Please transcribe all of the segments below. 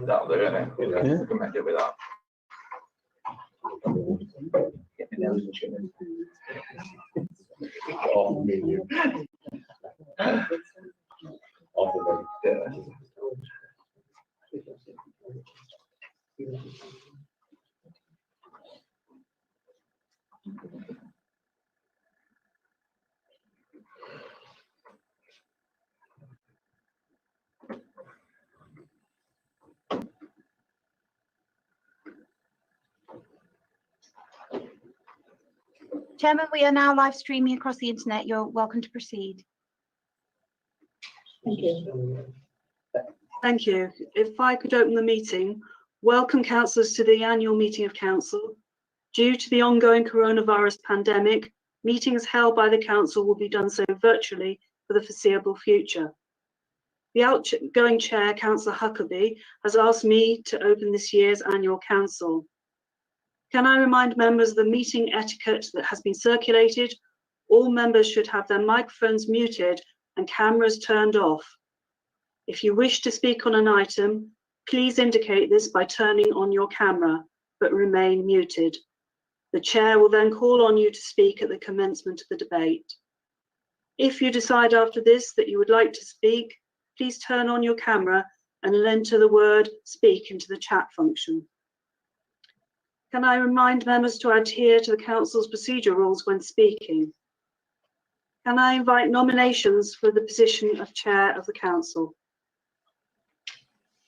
That'll do, innit? Yeah. We can make it with that. Get my nose and shit in. Oh, medium. Oh, Yeah. Chairman, we are now live streaming across the internet. You're welcome to proceed. Thank you. Thank you. If I could open the meeting. Welcome councillors to the annual meeting of council. Due to the ongoing coronavirus pandemic, meetings held by the council will be done so virtually for the foreseeable future. The outgoing chair, Councillor Huckabee, has asked me to open this year's annual council. Can I remind members of the meeting etiquette that has been circulated? All members should have their microphones muted and cameras turned off. If you wish to speak on an item, please indicate this by turning on your camera, but remain muted. The chair will then call on you to speak at the commencement of the debate. If you decide after this that you would like to speak, please turn on your camera and enter the word "speak" into the chat function. Can I remind members to adhere to the council's procedure rules when speaking? Can I invite nominations for the position of chair of the council?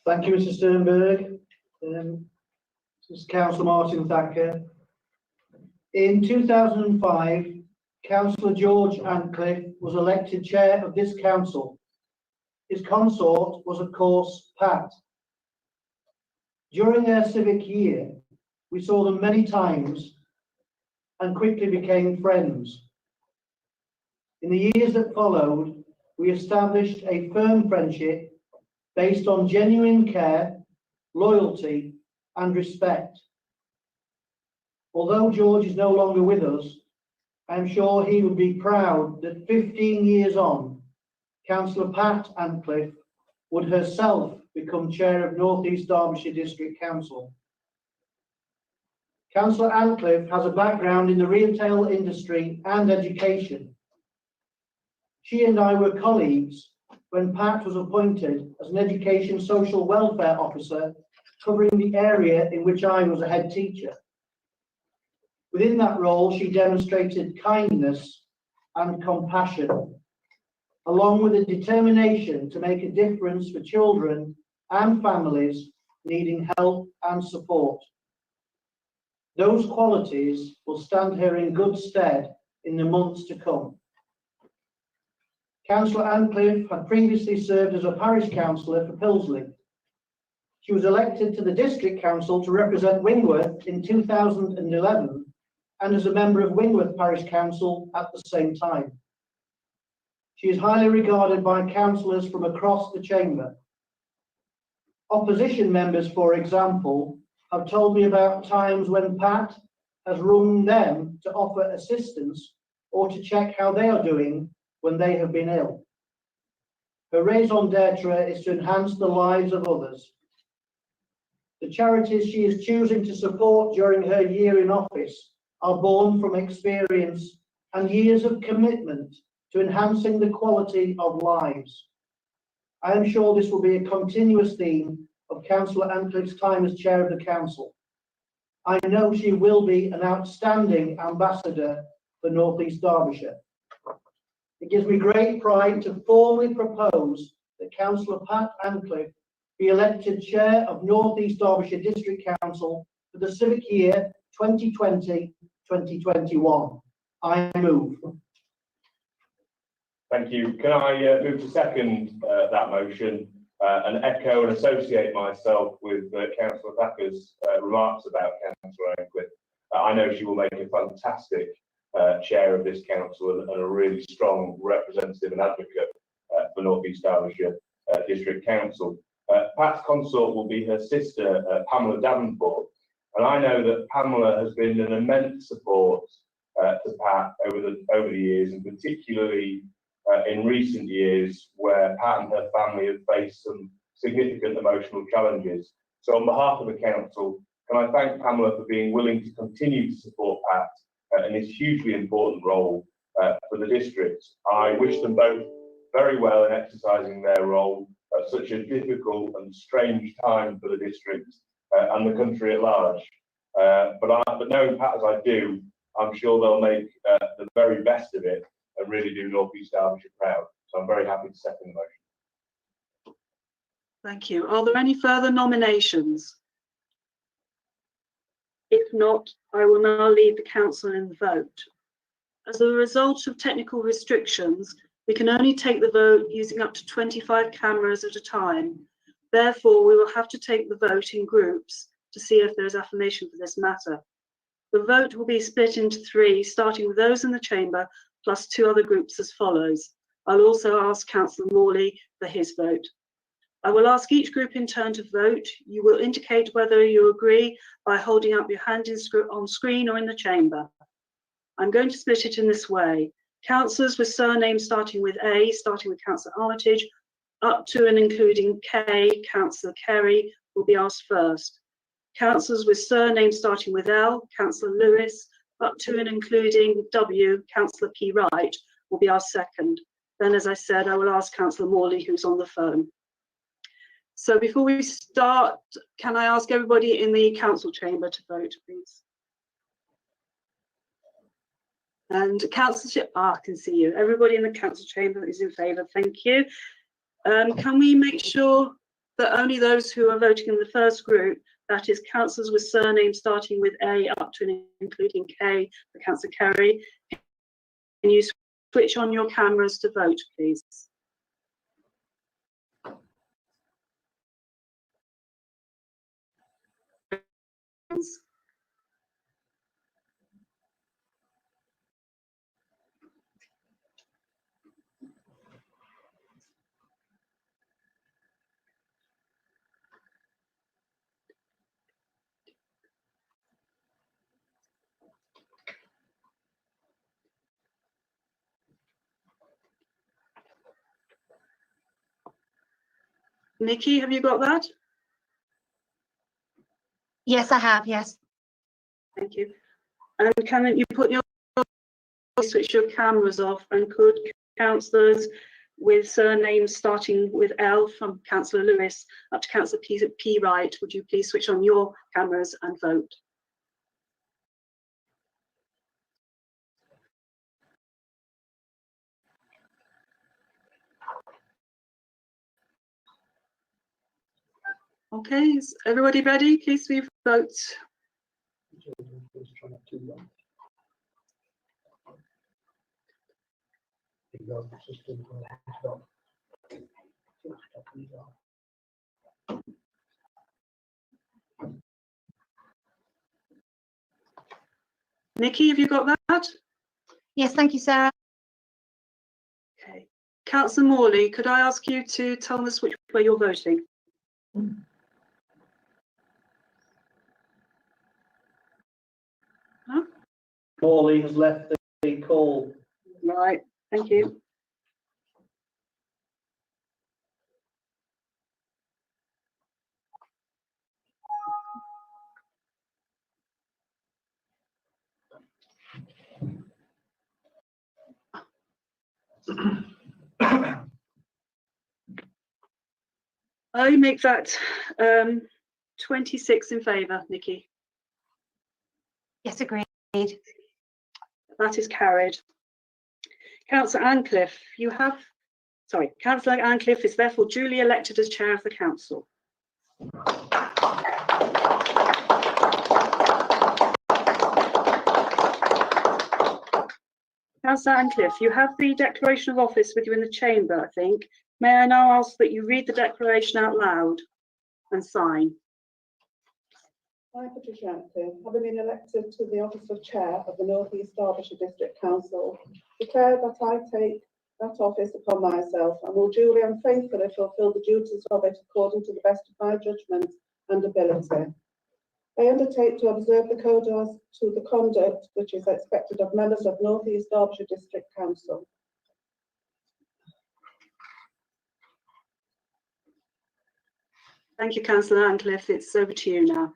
Thank you, Mr. Sternberg. This is Councillor Martin Thacker. In 2005, Councillor George Antcliffe was elected chair of this council. His consort was, of course, Pat. During their civic year, we saw them many times and quickly became friends. In the years that followed, we established a firm friendship based on genuine care, loyalty, and respect. Although George is no longer with us, I'm sure he would be proud that 15 years on, Councillor Pat Antcliffe would herself become chair of North East Derbyshire District Council. Councillor Antcliffe has a background in the retail industry and education. She and I were colleagues when Pat was appointed as an Education Social Welfare Officer covering the area in which I was a head teacher. Within that role, she demonstrated kindness and compassion, along with a determination to make a difference for children and families needing help and support. Those qualities will stand her in good stead in the months to come. Councillor Antcliffe had previously served as a parish councillor for Pilsley. She was elected to the district council to represent Wingworth in 2011 and as a member of Wingworth Parish Council at the same time. She is highly regarded by councillors from across the chamber. Opposition members, for example, have told me about times when Pat has rung them to offer assistance or to check how they are doing when they have been ill. Her raison d'etre is to enhance the lives of others. The charities she is choosing to support during her year in office are born from experience and years of commitment to enhancing the quality of lives. I am sure this will be a continuous theme of Councillor Antcliffe's time as chair of the council. I know she will be an outstanding ambassador for North East Derbyshire. It gives me great pride to formally propose that Councillor Pat Antcliffe be elected chair of North East Derbyshire District Council for the civic year 2020-2021. I move. thank you. Can I move to second that motion and echo and associate myself with Councillor Thacker's remarks about Councillor Antcliffe. I know she will make a fantastic chair of this council and a really strong representative and advocate for North East Derbyshire District Council. Pat's consort will be her sister, Pamela Davenport, and I know that Pamela has been an immense support to Pat over the years, and particularly in recent years where Pat and her family have faced some significant emotional challenges. So on behalf of the council, can I thank Pamela for being willing to continue to support Pat in this hugely important role for the district. I wish them both very well in exercising their role at such a difficult and strange time for the district and the country at large. But knowing Pat as I do, I'm sure they'll make the very best of it and really do North East Derbyshire proud. So I'm very happy to second the motion. Thank you. Are there any further nominations? If not, I will now leave the council in the vote. As a result of technical restrictions, we can only take the vote using up to 25 cameras at a time. Therefore, we will have to take the vote in groups to see if there is affirmation for this matter. The vote will be split into three, starting with those in the chamber, plus two other groups as follows. I'll also ask Councillor Morley for his vote. I will ask each group in turn to vote. You will indicate whether you agree by holding up your hand on screen or in the chamber. I'm going to split it in this way. Councillors with surnames starting with A, starting with Councillor Armitage, up to and including K, Councillor Kerry, will be asked first. Councillors with surnames starting with L, Councillor Lewis, up to and including W, Councillor P. Wright, will be asked second. Then, as I said, I will ask Councillor Morley, who's on the phone. So before we start, can I ask everybody in the council chamber to vote, please? And councillor, I can see you. Everybody in the council chamber is in favour. Thank you. Can we make sure that only those who are voting in the first group, that is councillors with surnames starting with A up to and including K, for Councillor Kerry, can you switch on your cameras to vote, please? Nikki, have you got that? Yes, I have, yes. Thank you. And can you put your switch your cameras off, and could councillors with surnames starting with L from Councillor Lewis up to Councillor P. Wright, would you please switch on your cameras and vote? Okay, is everybody ready? Please we vote. Nikki, have you got that? Yes, thank you, Sarah. Okay. Councillor Morley, could I ask you to tell us which way you're voting? Huh? Morley has left the call. Right, thank you. I make that 26 in favour, Nikki. Yes, agreed. That is carried. Councillor Ancliffe, Councillor Ancliffe is therefore duly elected as chair of the council. Councillor Ancliffe, you have the declaration of office with you in the chamber, I think. May I now ask that you read the declaration out loud and sign? I, Patricia Ancliffe, having been elected to the office of Chair of the North East Derbyshire District Council, declare that I take that office upon myself and will duly and faithfully fulfil the duties of it according to the best of my judgment and ability. I undertake to observe the code as to the conduct which is expected of members of North East Derbyshire District Council. Thank you, Councillor Antcliffe. It's over to you now.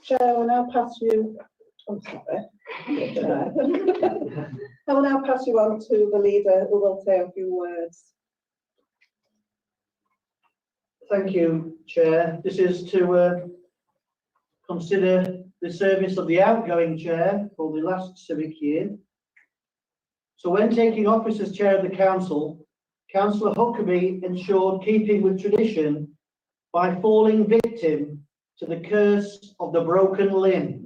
Chair, I will now pass you. Oh, sorry. Chair. I will now pass you on to the leader who will say a few words. Thank you, Chair. This is to consider the service of the outgoing chair for the last civic year. So when taking office as chair of the council, Councillor Huckabee ensured keeping with tradition by falling victim to the curse of the broken limb.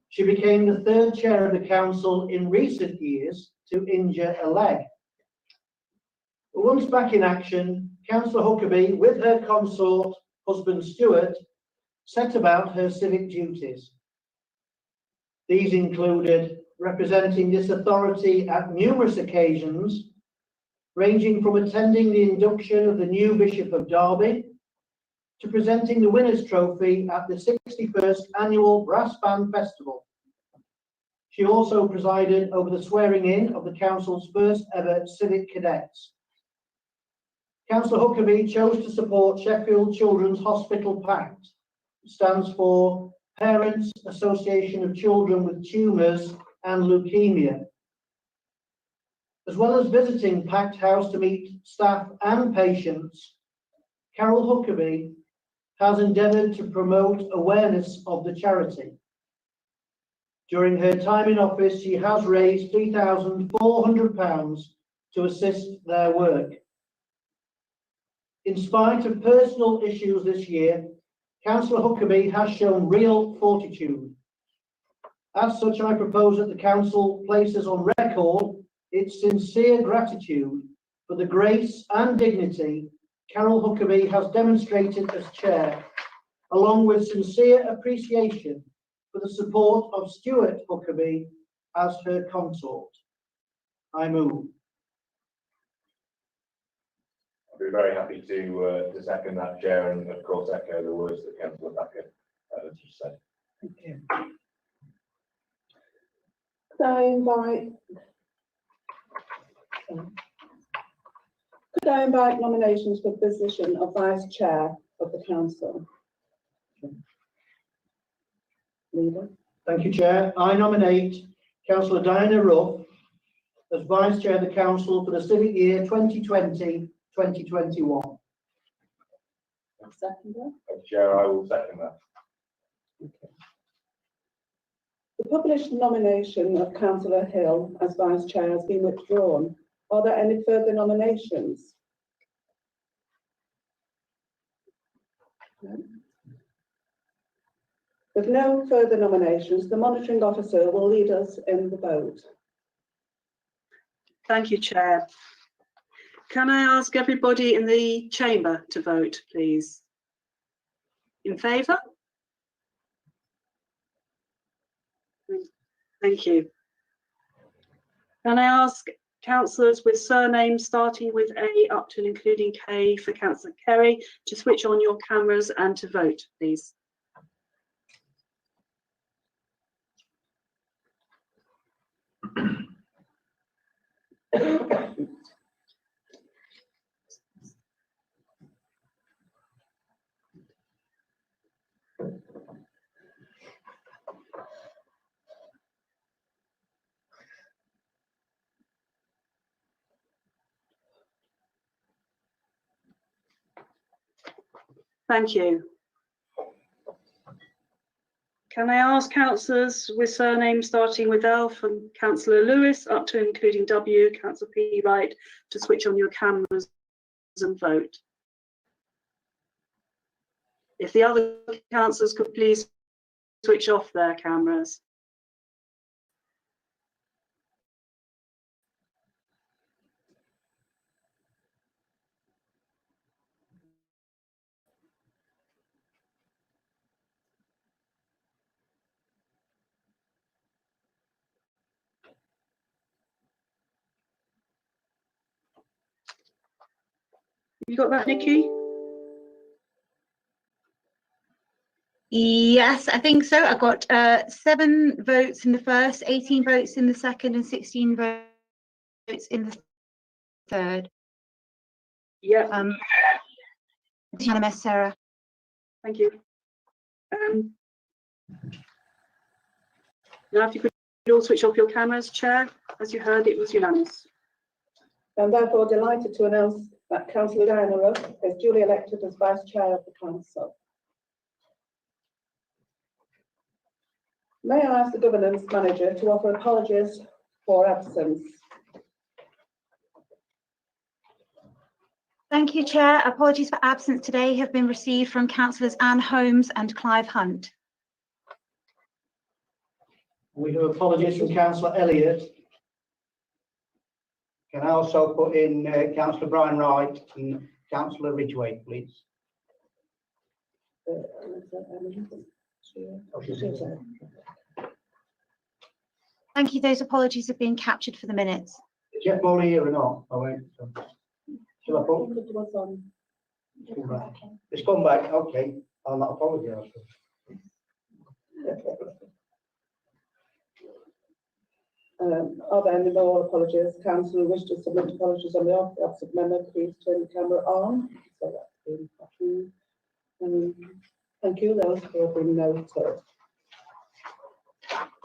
She became the third chair of the council in recent years to injure a leg. But once back in action, Councillor Huckabee, with her consort, husband Stuart, set about her civic duties. These included representing this authority at numerous occasions, ranging from attending the induction of the new Bishop of Derby to presenting the Winners' Trophy at the 61st Annual Brass Band Festival. She also presided over the swearing-in of the council's first ever civic cadets. Councillor Huckabee chose to support Sheffield Children's Hospital Pact, which stands for Parents Association of Children with Tumours and Leukemia. As well as visiting Pact House to meet staff and patients, Carol Huckabee has endeavoured to promote awareness of the charity. During her time in office, she has raised £3,400 to assist their work. In spite of personal issues this year, Councillor Huckabee has shown real fortitude. As such, I propose that the council places on record its sincere gratitude for the grace and dignity Carol Huckabee has demonstrated as chair, along with sincere appreciation for the support of Stuart Huckabee as her consort. I move. I'd be very happy to second that, Chair, and of course echo the words that Councillor Thacker just said. Thank you. Could I invite nominations for the position of Vice Chair of the Council? Leader. Thank you, Chair. I nominate Councillor Diana Ruff as Vice Chair of the Council for the civic year 2020-2021. Seconder. Chair, I will second that. Okay. The published nomination of Councillor Hill as Vice Chair has been withdrawn. Are there any further nominations? No. With no further nominations, the monitoring officer will lead us in the vote. Thank you, Chair. Can I ask everybody in the chamber to vote, please? In favour? Thank you. Can I ask councillors with surnames starting with A up to and including K for Councillor Kerry to switch on your cameras and to vote, please? Thank you. Can I ask councillors with surnames starting with L from Councillor Lewis up to including W, Councillor P. Wright, to switch on your cameras and vote? If the other councillors could please switch off their cameras. You got that, Nikki? Yes, I think so. I got 7 votes in the first, 18 votes in the second, and 16 votes in the third. Yeah. Unanimous, Sarah. Thank you. Now, if you could all switch off your cameras, Chair. As you heard, it was unanimous. I'm therefore delighted to announce that Councillor Diana Ruff is duly elected as Vice Chair of the Council. May I ask the Governance Manager to offer apologies for absence? Thank you, Chair. Apologies for absence today have been received from Councillors Anne Holmes and Clive Hunt. We have apologies from Councillor Elliott. Can I also put in Councillor Brian Wright and Councillor Ridgway, please? Thank you. Those apologies have been captured for the minutes. Is Jeff Morley here or not? Oh, wait. Shall I put? It's come back. Okay. I'll not apologise. Are there any more apologies? Councillor wish to submit apologies on behalf of the absent member. Please turn the camera on. So that's been happening. Thank you. Those have been noted.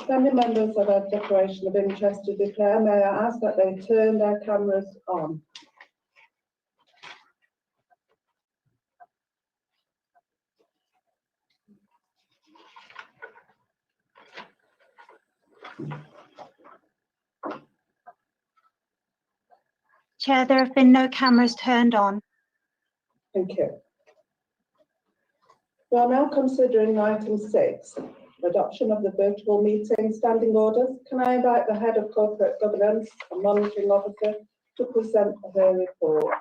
Standing members have a declaration of interest to declare. May I ask that they turn their cameras on? Chair, there have been no cameras turned on. Thank you. We are now considering item 6, adoption of the virtual meeting standing orders. Can I invite the Head of Corporate Governance and Monitoring Officer to present their report?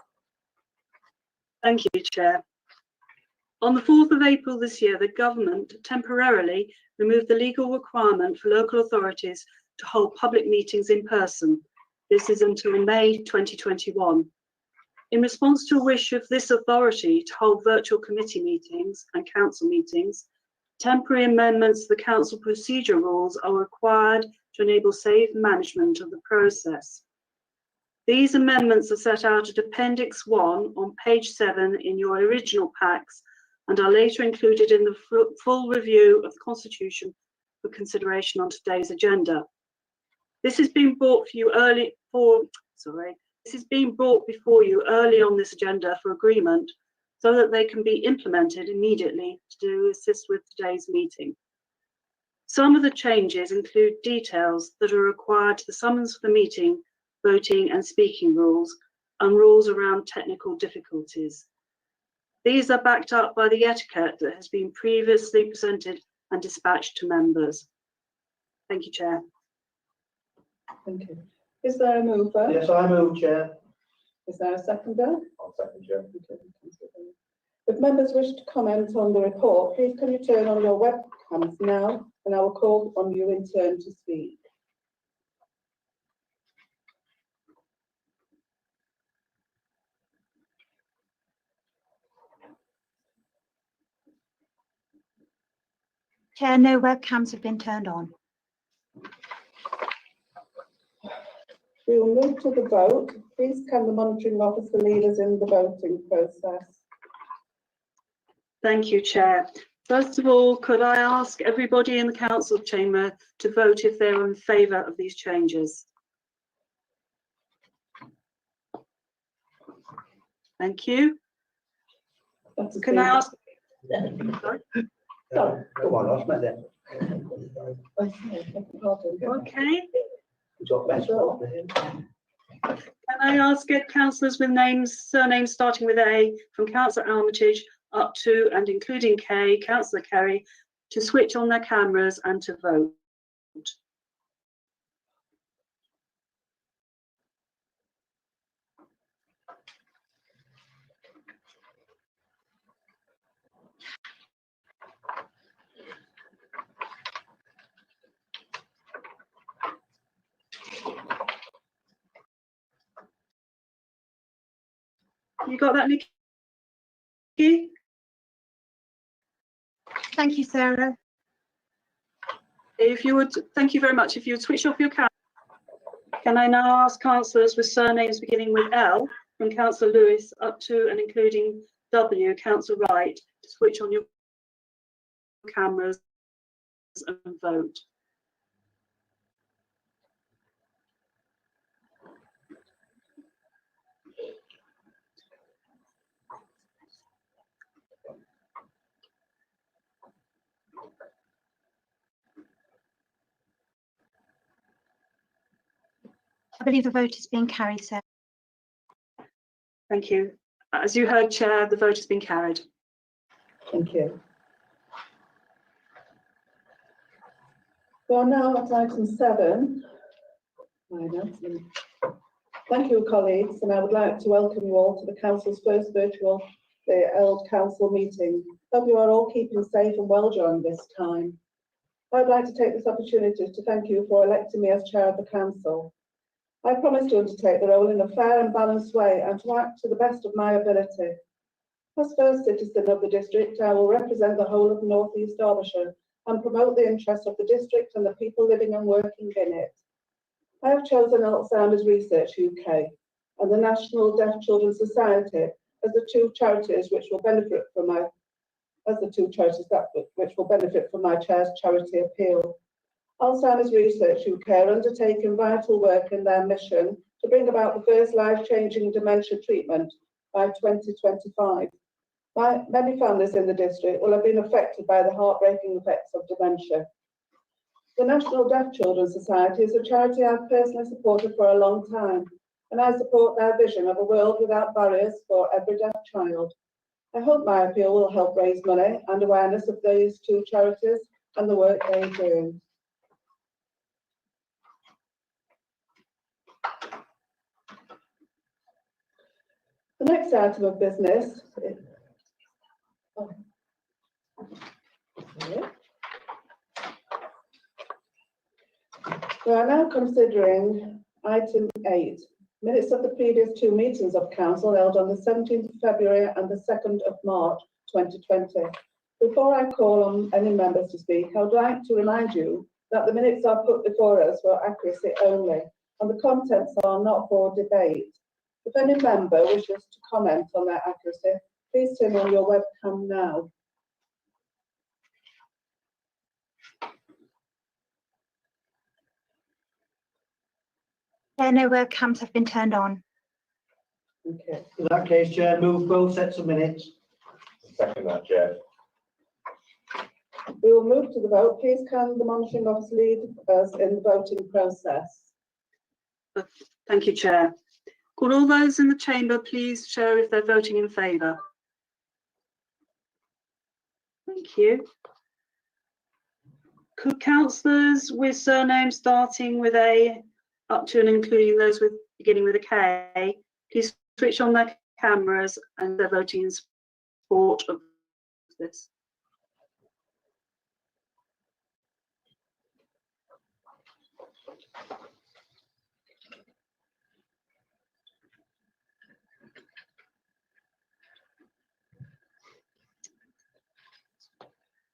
Thank you, Chair. On the 4th of April this year, the Government temporarily removed the legal requirement for local authorities to hold public meetings in person. This is until May 2021. In response to a wish of this authority to hold virtual committee meetings and council meetings, temporary amendments to the council procedure rules are required to enable safe management of the process. These amendments are set out at Appendix 1 on page 7 in your original packs and are later included in the full review of the Constitution for consideration on today's agenda. This has been brought before you early on this agenda for agreement so that they can be implemented immediately to assist with today's meeting. Some of the changes include details that are required to the summons for the meeting, voting and speaking rules, and rules around technical difficulties. These are backed up by the etiquette that has been previously presented and dispatched to members. Thank you, Chair. Thank you. Is there a mover? Yes, I move, Chair. Is there a seconder? I'll second, Chair. If members wish to comment on the report, please can you turn on your webcams now, and I will call on you in turn to speak. Chair, no webcams have been turned on. We will move to the vote. Please can the monitoring officer lead us in the voting process? Thank you, Chair. First of all, could I ask everybody in the council chamber to vote if they're in favour of these changes? Thank you. Can I ask? Sorry? Sorry. Come on, I'll spend it. Okay. Can Can I ask councillors with surnames starting with A, from Councillor Armitage up to and including K, Councillor Kerry, to switch on their cameras and to vote? You got that, Nikki? Thank you, Sarah. If you would, thank you very much. If you would switch off your camera. Can I now ask councillors with surnames beginning with L, from Councillor Lewis up to and including W, Councillor Wright, to switch on your cameras and vote. I believe the vote is being carried, Sarah. Thank you. As you heard, Chair, the vote has been carried. Thank you. We are now at item 7. Thank you, colleagues, and I would like to welcome you all to the Council's first virtual held Council meeting. Hope you are all keeping safe and well during this time. I'd like to take this opportunity to thank you for electing me as Chair of the Council. I promise to undertake the role in a fair and balanced way and to act to the best of my ability. As first citizen of the district, I will represent the whole of North East Derbyshire and promote the interests of the district and the people living and working in it. I have chosen Alzheimer's Research UK and the National Deaf Children's Society as the two charities which will benefit from my Chair's charity appeal. Alzheimer's Research UK are undertaking vital work in their mission to bring about the first life-changing dementia treatment by 2025. Many families in the district will have been affected by the heartbreaking effects of dementia. The National Deaf Children's Society is a charity I've personally supported for a long time, and I support their vision of a world without barriers for every deaf child. I hope my appeal will help raise money and awareness of these two charities and the work they do. The next item of business is, we are now considering item 8, minutes of the previous two meetings of Council held on the 17th of February and the 2nd of March 2020. Before I call on any members to speak, I would like to remind you that the minutes are put before us for accuracy only, and the contents are not for debate. If any member wishes to comment on their accuracy, please turn on your webcam now. No webcams have been turned on. Okay. In that case, Chair, move both sets of minutes. Second that, Chair. We will move to the vote. Please can the monitoring officer lead us in the voting process? Thank you, Chair. Could all those in the chamber please show if they're voting in favour? Thank you. Could councillors with surnames starting with A up to and including those with beginning with a K, please switch on their cameras and they're voting in support of this?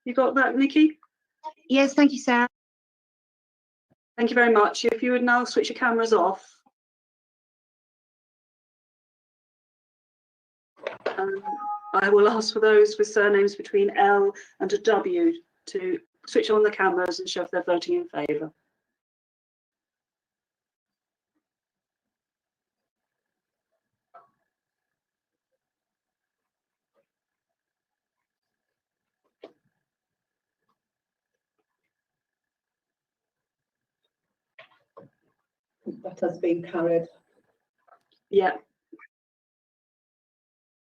You got that, Nikki? Yes, thank you, Sarah. Thank you very much. If you would now switch your cameras off. I will ask for those with surnames between L and a W to switch on the cameras and show if they're voting in favour. That has been carried. Yeah.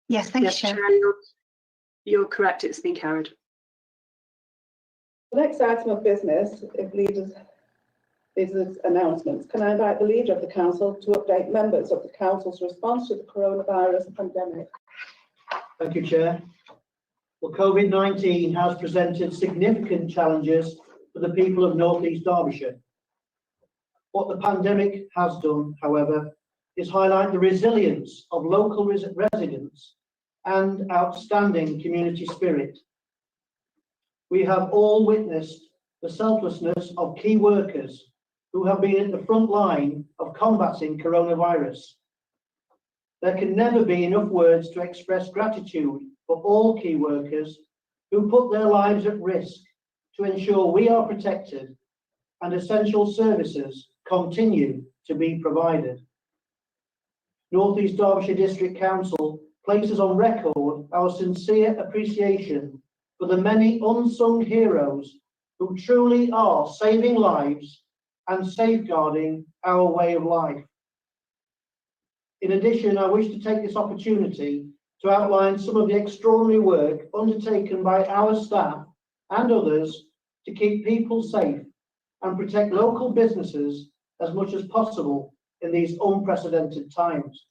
Yes, thank Yes, you, Chair. Chair, you're correct. It's been carried. The next item of business is announcements. Can I invite the leader of the council to update members of the council's response to the coronavirus pandemic? Thank you, Chair. Well, COVID-19 has presented significant challenges for the people of North East Derbyshire. What the pandemic has done, however, is highlight the resilience of local residents and outstanding community spirit. We have all witnessed the selflessness of key workers who have been at the front line of combating coronavirus. There can never be enough words to express gratitude for all key workers who put their lives at risk to ensure we are protected and essential services continue to be provided. North East Derbyshire District Council places on record our sincere appreciation for the many unsung heroes who truly are saving lives and safeguarding our way of life. In addition, I wish to take this opportunity to outline some of the extraordinary work undertaken by our staff and others to keep people safe and protect local businesses as much as possible in these unprecedented times.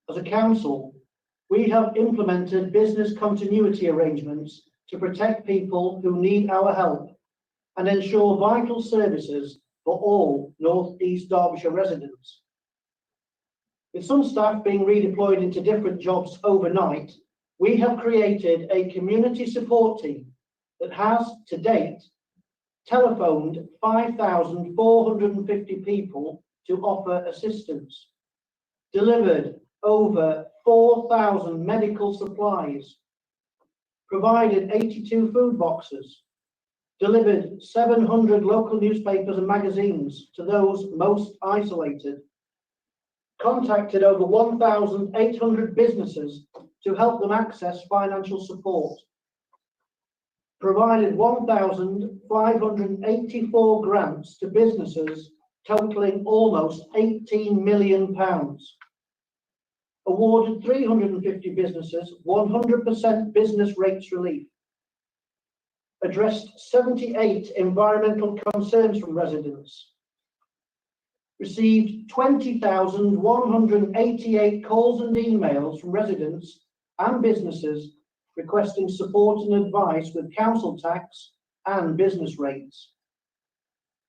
As a council, we have implemented business continuity arrangements to protect people who need our help and ensure vital services for all North East Derbyshire residents. With some staff being redeployed into different jobs overnight, we have created a community support team that has, to date, telephoned 5,450 people to offer assistance, delivered over 4,000 medical supplies, provided 82 food boxes, delivered 700 local newspapers and magazines to those most isolated, contacted over 1,800 businesses to help them access financial support, provided 1,584 grants to businesses totaling almost £18 million, awarded 350 businesses 100% business rates relief, addressed 78 environmental concerns from residents, received 20,188 calls and emails from residents and businesses requesting support and advice with council tax and business rates,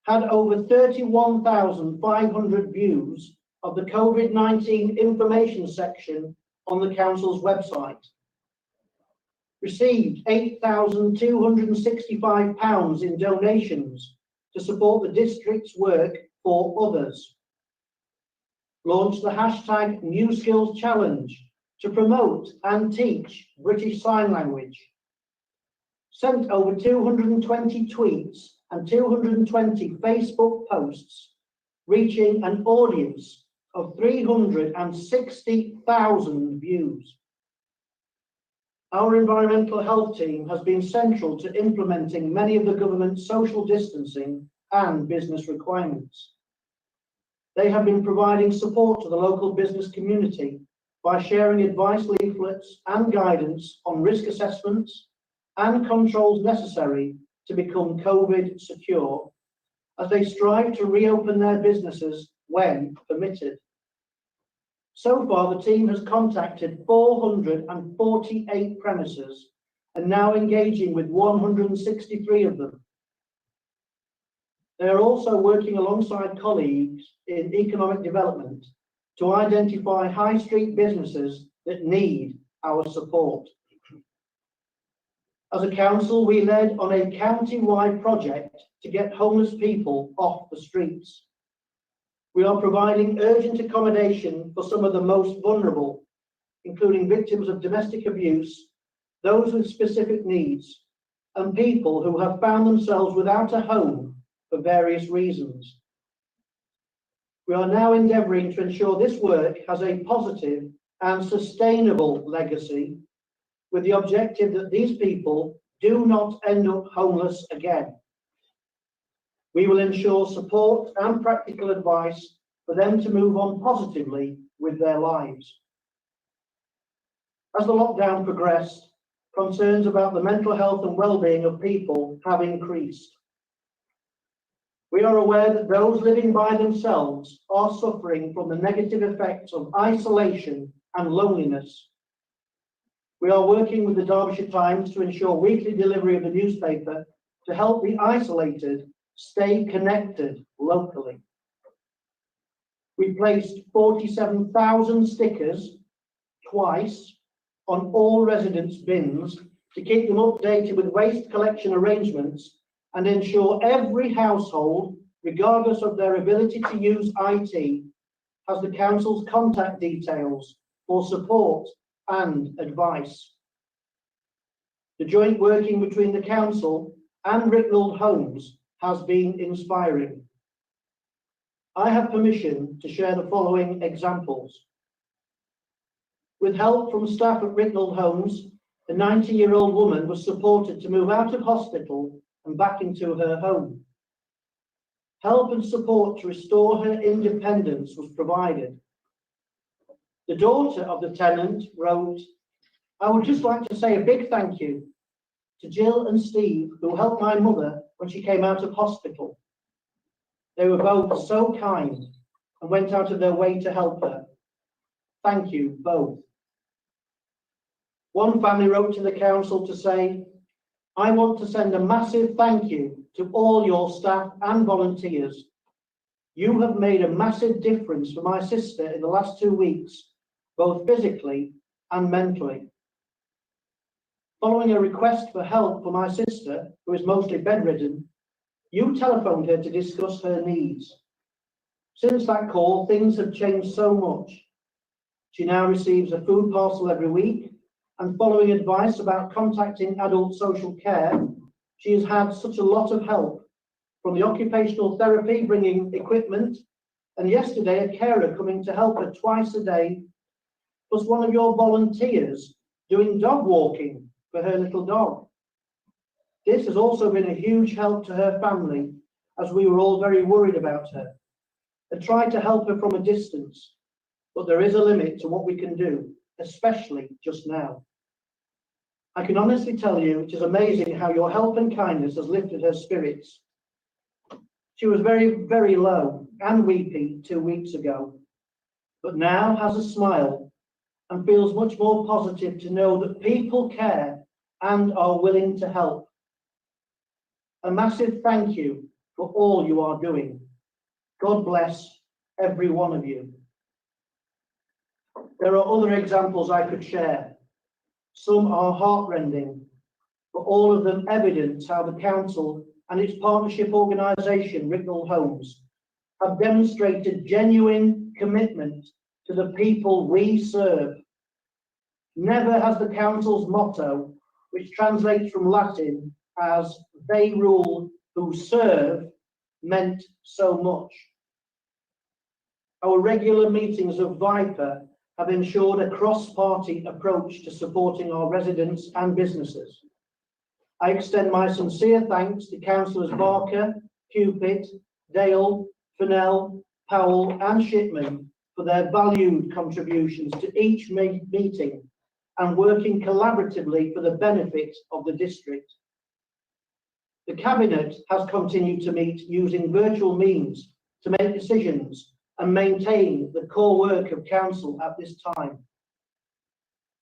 had over 31,500 views of the COVID-19 information section on the council's website, received £8,265 in donations to support the district's work for others, launched the hashtag New Skills Challenge to promote and teach British Sign Language, sent over 220 tweets and 220 Facebook posts, reaching an audience of 360,000 views. Our environmental health team has been central to implementing many of the government's social distancing and business requirements. They have been providing support to the local business community by sharing advice leaflets and guidance on risk assessments and controls necessary to become COVID secure as they strive to reopen their businesses when permitted. So far, the team has contacted 448 premises and now engaging with 163 of them. They are also working alongside colleagues in economic development to identify high street businesses that need our support. As a council, we led on a county-wide project to get homeless people off the streets. We are providing urgent accommodation for some of the most vulnerable, including victims of domestic abuse, those with specific needs, and people who have found themselves without a home for various reasons. We are now endeavouring to ensure this work has a positive and sustainable legacy, with the objective that these people do not end up homeless again. We will ensure support and practical advice for them to move on positively with their lives. As the lockdown progressed, concerns about the mental health and well-being of people have increased. We are aware that those living by themselves are suffering from the negative effects of isolation and loneliness. We are working with the Derbyshire Times to ensure weekly delivery of the newspaper to help the isolated stay connected locally. we placed 47,000 stickers twice on all residents' bins to keep them updated with waste collection arrangements and ensure every household, regardless of their ability to use IT, has the council's contact details for support and advice. The joint working between the council and Ricknold Homes has been inspiring. I have permission to share the following examples. With help from staff at Ricknold Homes, a 90-year-old woman was supported to move out of hospital and back into her home. Help and support to restore her independence was provided. The daughter of the tenant wrote, "I would just like to say a big thank you to Jill and Steve, who helped my mother when she came out of hospital. They were both so kind and went out of their way to help her. Thank you both." One family wrote to the council to say, "I want to send a massive thank you to all your staff and volunteers. You have made a massive difference for my sister in the last 2 weeks, both physically and mentally. Following a request for help for my sister, who is mostly bedridden, you telephoned her to discuss her needs. Since that call, things have changed so much. She now receives a food parcel every week, and following advice about contacting adult social care, she has had such a lot of help, from the occupational therapy bringing equipment, and yesterday a carer coming to help her twice a day, plus one of your volunteers doing dog walking for her little dog. This has also been a huge help to her family, as we were all very worried about her and tried to help her from a distance, but there is a limit to what we can do, especially just now. I can honestly tell you it is amazing how your help and kindness has lifted her spirits. She was very, very low and weepy 2 weeks ago, but now has a smile and feels much more positive to know that people care and are willing to help. A massive thank you for all you are doing. God bless every one of you." There are other examples I could share. Some are heartrending, but all of them evidence how the council and its partnership organisation, Ricknold Homes, have demonstrated genuine commitment to the people we serve. Never has the council's motto, which translates from Latin as "they rule who serve," meant so much. Our regular meetings of Viper have ensured a cross-party approach to supporting our residents and businesses. I extend my sincere thanks to Councillors Barker, Cupid, Dale, Fennell, Powell and Shipman for their valued contributions to each meeting and working collaboratively for the benefit of the district. The Cabinet has continued to meet using virtual means to make decisions and maintain the core work of Council at this time.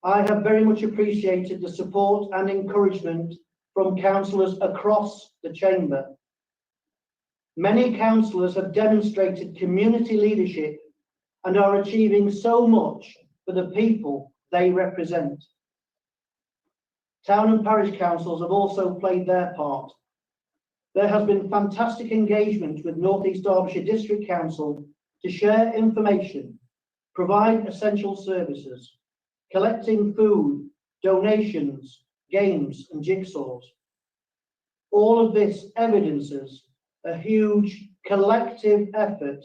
I have very much appreciated the support and encouragement from councillors across the Chamber. Many councillors have demonstrated community leadership and are achieving so much for the people they represent. Town and parish councils have also played their part. There has been fantastic engagement with North East Derbyshire District Council to share information, provide essential services, collecting food, donations, games and jigsaws. All of this evidences a huge collective effort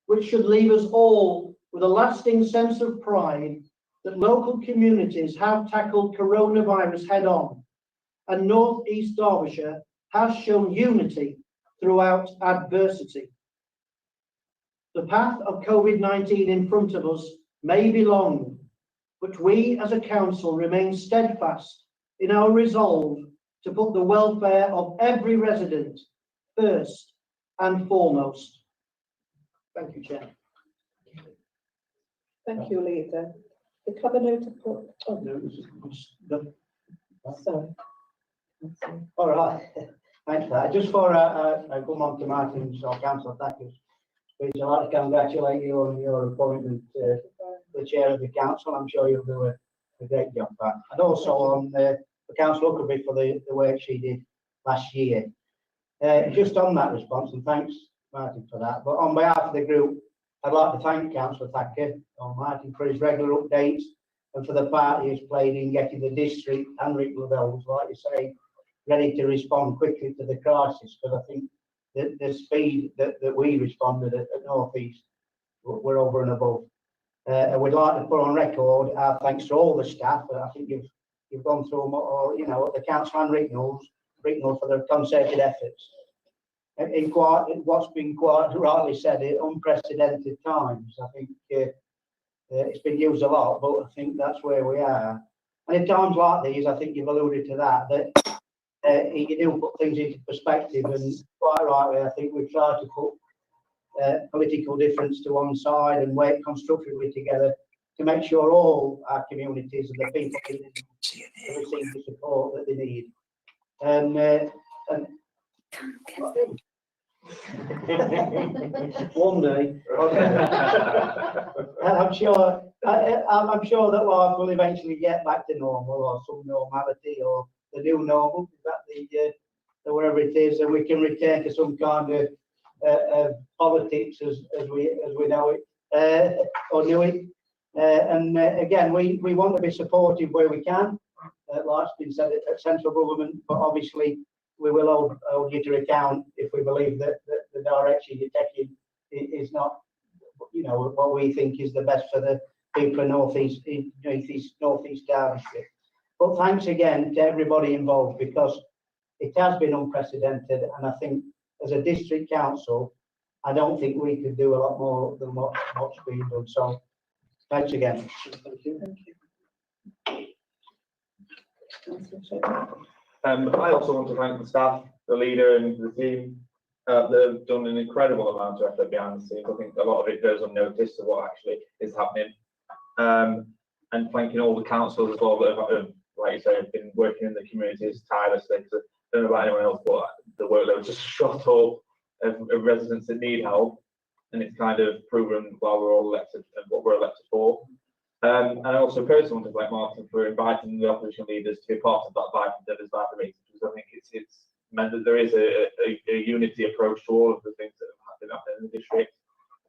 which should leave us all with a lasting sense of pride that local communities have tackled coronavirus head on, and North East Derbyshire has shown unity throughout adversity. The path of COVID-19 in front of us may be long, but we as a council remain steadfast in our resolve to put the welfare of every resident first and foremost. Thank you, Chair. Thank you, Leader. The cover note put. Oh, sorry. All right. Thanks for that. Just for a good month to Martin's or Councillor Thacker's I'd like to congratulate you on your appointment to the chair of the council. I'm sure you'll do a great job, Pat. And also on the Councillor Huckabee for the work she did last year. Just on that response, and thanks Martin for that, but on behalf of the group, I'd like to thank Councillor Thacker or Martin for his regular updates and for the part he has played in getting the district and Rickland levels, like you say, ready to respond quickly to the crisis. Because I think the speed that we responded at North East were over and above. And we'd like to put on record our thanks to all the staff. I think you've gone through them all, you know, the council and Ricknell for their concerted efforts. In what's been quite rightly said, unprecedented times. I think it's been used a lot, but I think that's where we are. And in times like these, I think you've alluded to that you do put things into perspective, and quite rightly, I think we've tried to put political difference to one side and work constructively together to make sure all our communities and the people receive the support that they need. And one day, I'm sure that life will eventually get back to normal, or some normality, or the new normal. Is that the wherever it is, and we can return to some kind of politics as we know it or knew it. And again, we want to be supportive where we can. Like's been said at central government, but obviously we will hold you to account if we believe that the direction you're taking is not, you know, what we think is the best for the people of North East Derbyshire. But thanks again to everybody involved, because it has been unprecedented, and I think as a district council, I don't think we could do a lot more than what's been done. So thanks again. Thank you. Thank you. I also want to thank the staff, the leader and the team. They've done an incredible amount of effort behind the scenes. I think a lot of it goes unnoticed of what actually is happening. And thanking all the councils as well that have, like you say, have been working in the communities tirelessly. I don't know about anyone else, but the workload just shot up of residents that need help, and it's kind of proven while we're all elected and what we're elected for. And I also personally want to thank Martin for inviting the opposition leaders to be part of that Derbyshire meeting, because I think it's meant that there is a unity approach to all of the things that have been happening in the district,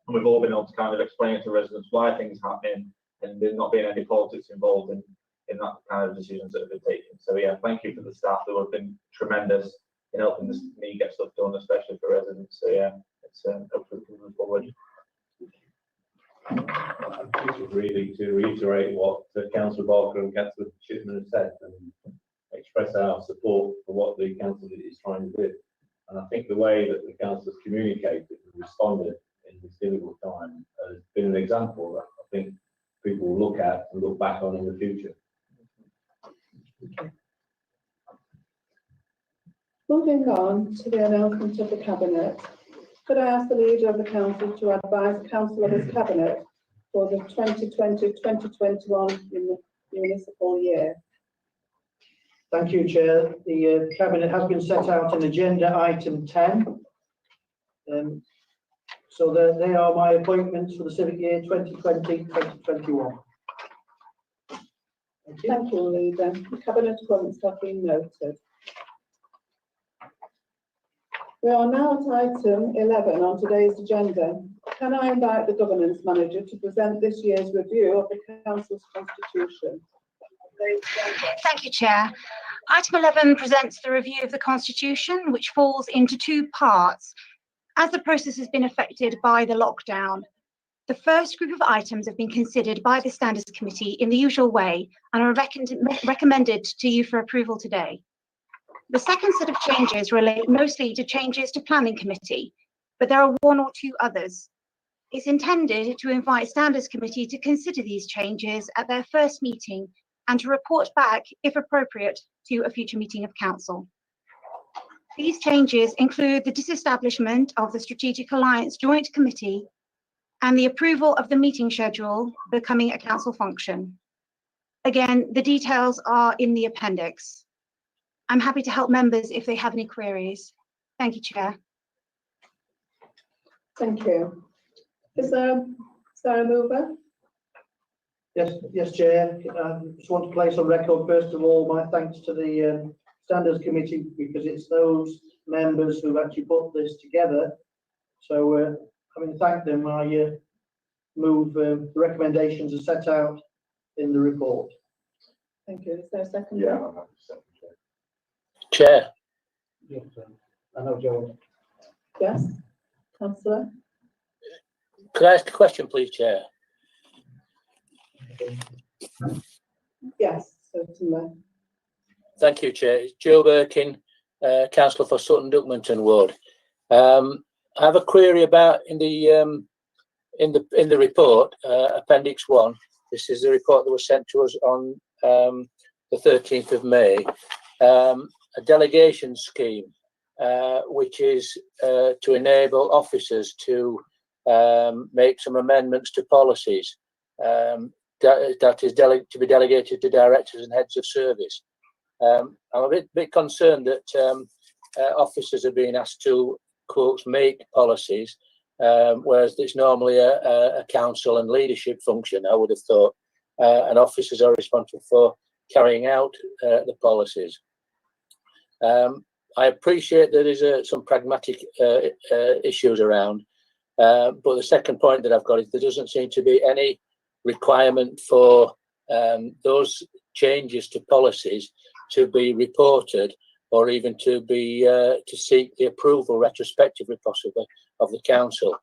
and we've all been able to kind of explain to residents why things are happening, and there's not been any politics involved in that kind of decisions that have been taken. So yeah, thank you for the staff who have been tremendous in helping me get stuff done, especially for residents. So yeah, it's hopefully moving forward. Really to reiterate what Councillor Barker and Councillor Shipman have said, and express our support for what the council is trying to do. And I think the way that the council has communicated and responded in this difficult time has been an example that I think people will look at and look back on in the future. Moving on to the announcement of the Cabinet, could I ask the Leader of the Council to advise the Council of his Cabinet for the 2020-2021 municipal year? Thank you, Chair. The Cabinet has been set out in agenda item 10. So they are my appointments for the civic year 2020-2021. Thank you, Leader. The Cabinet appointments have been noted. We are now at item 11 on today's agenda. Can I invite the Governance Manager to present this year's review of the Council's Constitution? Thank you, Chair. Item 11 presents the review of the Constitution, which falls into two parts, as the process has been affected by the lockdown. The first group of items have been considered by the Standards Committee in the usual way and are recommended to you for approval today. The second set of changes relate mostly to changes to Planning Committee, but there are one or two others. It's intended to invite Standards Committee to consider these changes at their first meeting and to report back, if appropriate, to a future meeting of Council. These changes include the disestablishment of the Strategic Alliance Joint Committee and the approval of the meeting schedule becoming a Council function. Again, the details are in the appendix. I'm happy to help members if they have any queries. Thank you, Chair. Thank you. Is there a mover? Yes, Chair. Just want to place on record, first of all, my thanks to the Standards Committee, because it's those members who've actually put this together. So, having thanked them, I move the recommendations are set out in the report. Thank you. Is there a second? Yeah, I'm happy to second, Chair, Yes, I know, Joe. Yes, councillor? could I ask a question, please, Chair? Yes, certainly. Thank you, Chair. It's Joe Birkin, Councillor for Sutton Duckmanton Ward. I have a query about in the report, Appendix 1. This is the report that was sent to us on the 13th of May. A delegation scheme, which is to enable officers to make some amendments to policies that is to be delegated to directors and heads of service. I'm a bit concerned that officers are being asked to, quotes, make policies, whereas it's normally a council and leadership function, I would have thought, and officers are responsible for carrying out the policies. I appreciate there is some pragmatic issues around, but the second point that I've got is there doesn't seem to be any requirement for those changes to policies to be reported, or even to be to seek the approval retrospectively, possibly, of the council.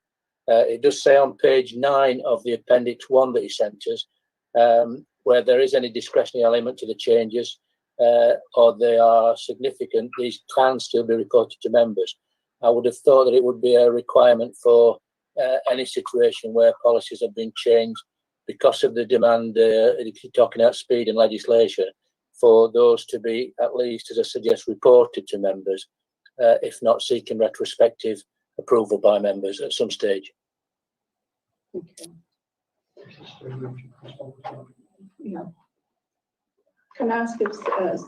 It does say on page 9 of the Appendix 1 that he sent us, where there is any discretionary element to the changes, or they are significant, these can still be reported to members. I would have thought that it would be a requirement for any situation where policies have been changed because of the demand, if you're talking about speed and legislation, for those to be, at least, as I suggest, reported to members, if not seeking retrospective approval by members at some stage. Okay. Yeah. Can I ask if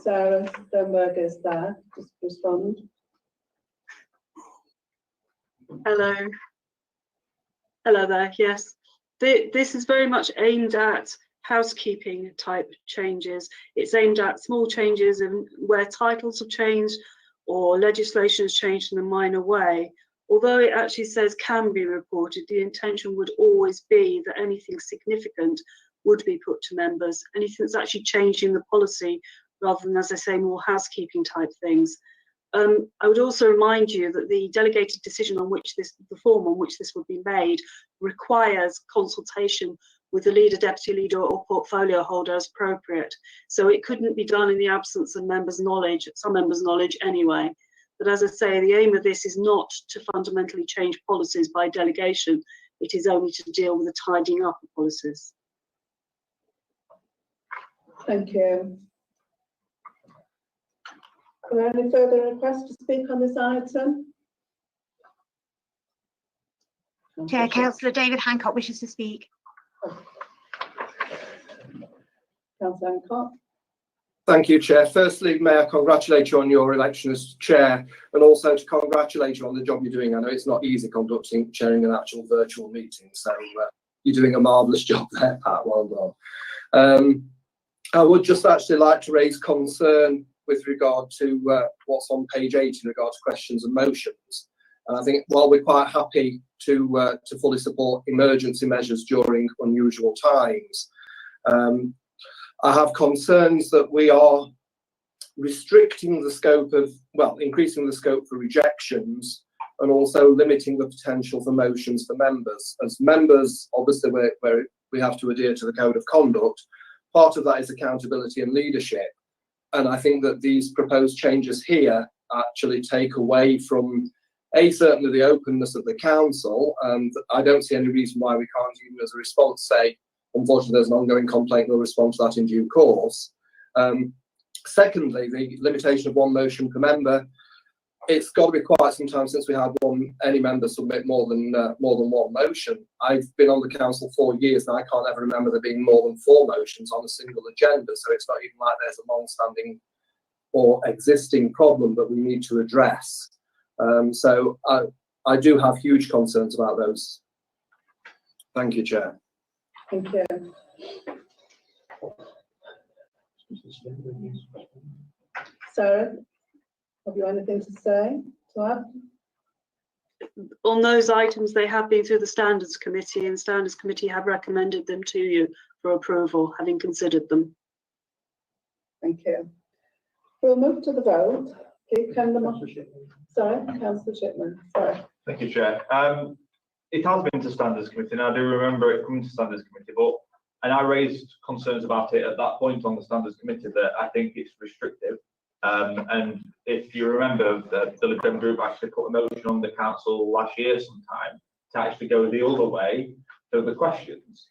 Sarah Sternberg is there to respond? Hello. Hello there, yes. This is very much aimed at housekeeping type changes. It's aimed at small changes in where titles have changed or legislation has changed in a minor way. Although it actually says can be reported, the intention would always be that anything significant would be put to members. Anything that's actually changing the policy rather than, as I say, more housekeeping type things. I would also remind you that the delegated decision on which the form on which this would be made requires consultation with the leader, deputy leader or portfolio holder as appropriate. So it couldn't be done in the absence of members' knowledge, some members' knowledge anyway. But as I say, the aim of this is not to fundamentally change policies by delegation. It is only to deal with the tidying up of policies. Thank you. Are there any further requests to speak on this item? Chair, Councillor David Hancock wishes to speak. Councillor Hancock. Thank you, Chair. Firstly, may I congratulate you on your election as Chair, and also to congratulate you on the job you're doing. I know it's not easy chairing an actual virtual meeting, so you're doing a marvellous job there, Pat. Well done. I would just actually like to raise concern with regard to what's on page 8 in regard to questions and motions. And I think while we're quite happy to fully support emergency measures during unusual times, I have concerns that we are restricting the scope of, well, increasing the scope for rejections and also limiting the potential for motions for members. As members, obviously, we have to adhere to the code of conduct. Part of that is accountability and leadership. And I think that these proposed changes here actually take away from, certainly the openness of the council, and I don't see any reason why we can't, even as a response, say, unfortunately, there's an ongoing complaint, we'll respond to that in due course. Secondly, the limitation of one motion per member. It's got to be quite some time since we had any member submit more than one motion. I've been on the council 4 years and I can't ever remember there being more than 4 motions on a single agenda. So it's not even like there's a long-standing or existing problem that we need to address. So I do have huge concerns about those. Thank you, Chair. Thank you. Sarah, have you anything to say, to add? On those items, they have been through the Standards Committee, and Standards Committee have recommended them to you for approval, having considered them. Thank you. We'll move to the vote. Please can the sorry, Councillor Shipman. Sorry. Thank you, Chair. It has been to Standards Committee, and I do remember it coming to Standards Committee, and I raised concerns about it at that point on the Standards Committee that I think it's restrictive. And if you remember, the Lib Dem group actually put a motion on the council last year sometime to actually go the other way to the questions.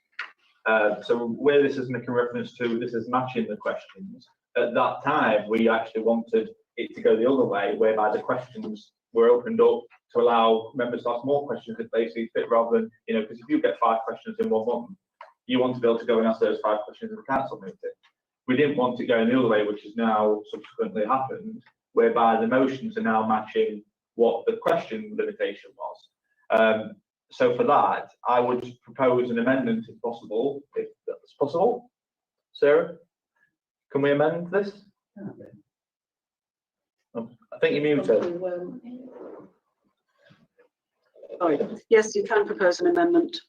So where this is making reference to, this is matching the questions. At that time, we actually wanted it to go the other way, whereby the questions were opened up to allow members to ask more questions if they see fit, rather than, because if you get 5 questions in 1 month, you want to be able to go and ask those 5 questions in the council meeting. We didn't want it going the other way, which has now subsequently happened, whereby the motions are now matching what the question limitation was. So for that, I would propose an amendment if possible, if that's possible. Sarah, can we amend this? I think you're muted. Yes, you can propose an amendment.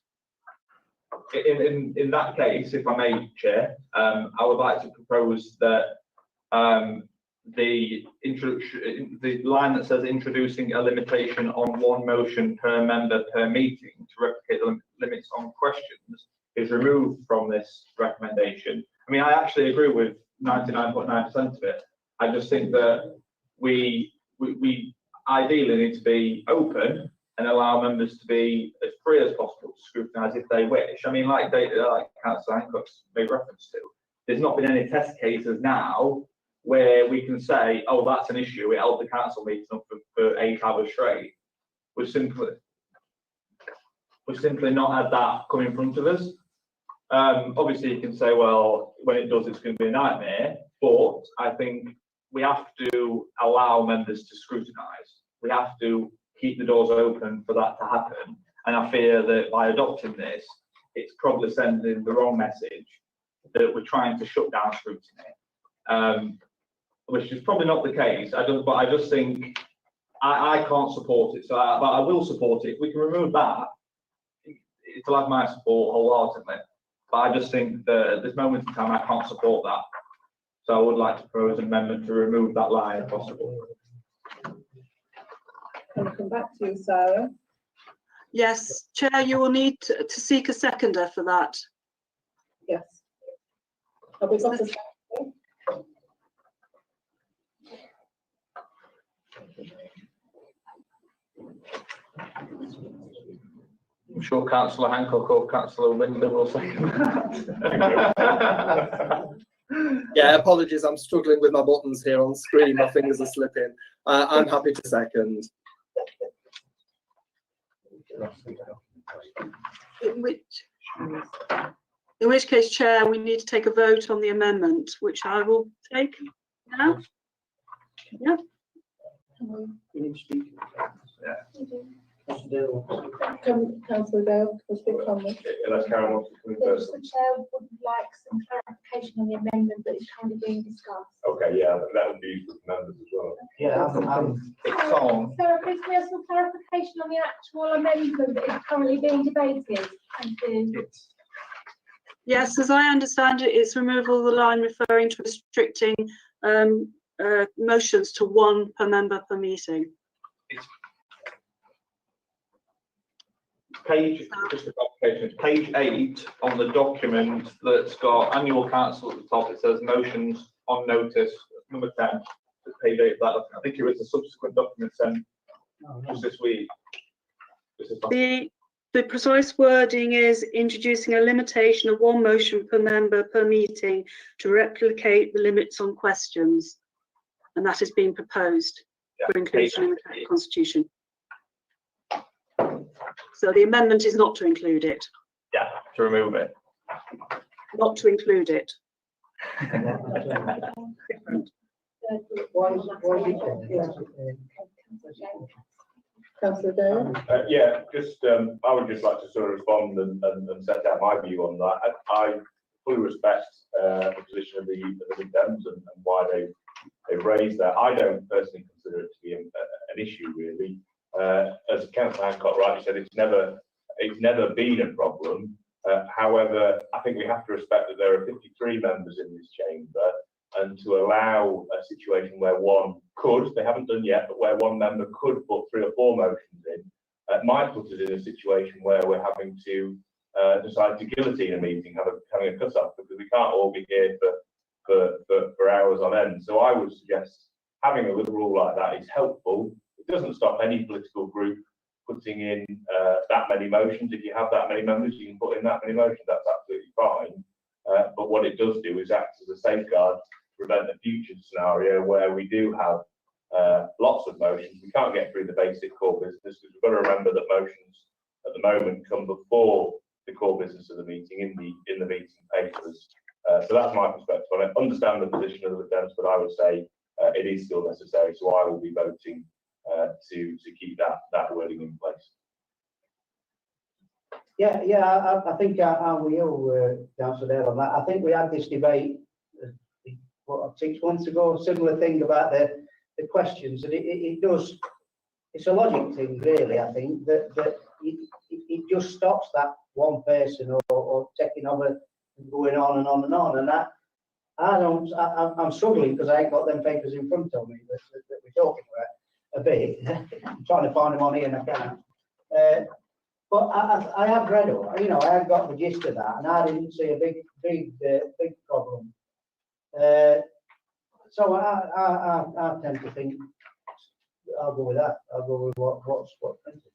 In that case, if I may, Chair, I would like to propose that the line that says introducing a limitation on 1 motion per member per meeting to replicate the limits on questions is removed from this recommendation. I mean, I actually agree with 99.9% of it. I just think that we ideally need to be open and allow members to be as free as possible to scrutinise if they wish. I mean, like Councillor Hancock's made reference to, there's not been any test cases now where we can say, oh, that's an issue, it held the council meeting up for 8 hours straight. We've simply not had that come in front of us. Obviously, you can say, well, when it does, it's going to be a nightmare, but I think we have to allow members to scrutinise. We have to keep the doors open for that to happen. And I fear that by adopting this, it's probably sending the wrong message that we're trying to shut down scrutiny, which is probably not the case. But I just think I can't support it. But I will support it. If we can remove that, it'll have my support wholeheartedly. But I just think that at this moment in time, I can't support that. So I would like to propose an amendment to remove that line if possible. Can I come back to you, Sarah? Yes, Chair, you will need to seek a seconder for that. Yes. Have we got a seconder? I'm sure Councillor Hancock or Councillor Wyndham will second that. Yeah, apologies, I'm struggling with my buttons here on screen, my fingers are slipping. I'm happy to second. In which case, Chair, we need to take a vote on the amendment, which I will take now. Yeah. You need to speak. Yeah. Councillor Dale, can speak on this? Unless Karen wants to come in first. The Chair would like some clarification on the amendment that is currently being discussed. Okay, yeah, that would be useful for members as well. Yeah, it's on. Sarah, please can we have some clarification on the actual amendment that is currently being debated? Thank you. Yes, as I understand it, it's removal of the line referring to restricting motions to 1 per member per meeting. Just a clarification, page 8 on the document that's got annual council at the top, it says motions on notice, number 10, page 8 of that document. I think it was a subsequent document sent just this week. The precise wording is introducing a limitation of 1 motion per member per meeting to replicate the limits on questions. And that is being proposed for inclusion in the Constitution. So the amendment is not to include it. Yeah, to remove it. Not to include it. Councillor Dale? Yeah, just I would just like to sort of respond and set out my view on that. I fully respect the position of the Lib Dems and why they've raised that. I don't personally consider it to be an issue really. As Councillor Hancock rightly said, it's never been a problem. However, I think we have to respect that there are 53 members in this chamber, and to allow a situation where one could, they haven't done yet, but where one member could put 3 or 4 motions in, might put us in a situation where we're having to decide to guillotine a meeting, having a cut-off, because we can't all be here for hours on end. So I would suggest having a little rule like that is helpful. It doesn't stop any political group putting in that many motions. If you have that many members, you can put in that many motions. That's absolutely fine. But what it does do is act as a safeguard to prevent a future scenario where we do have lots of motions. We can't get through the basic core business, because we've got to remember that motions at the moment come before the core business of the meeting in the meeting papers. So that's my perspective on it. Understand the position of the Dems, but I would say it is still necessary. So I will be voting to keep that wording in place. Yeah, I think I will, Councillor Dale, on that. I think we had this debate, 6 months ago, similar thing about the questions, and it does, it's a logic thing, really. I think that it just stops that one person or taking over and going on and on and on, and that I'm struggling because I ain't got them papers in front of me that we're talking about a bit. I'm trying to find them on here and I can't. But I have read it, you know, I have got the gist of that, and I didn't see a big problem. So I tend to think I'll go with that. I'll go with what's printed.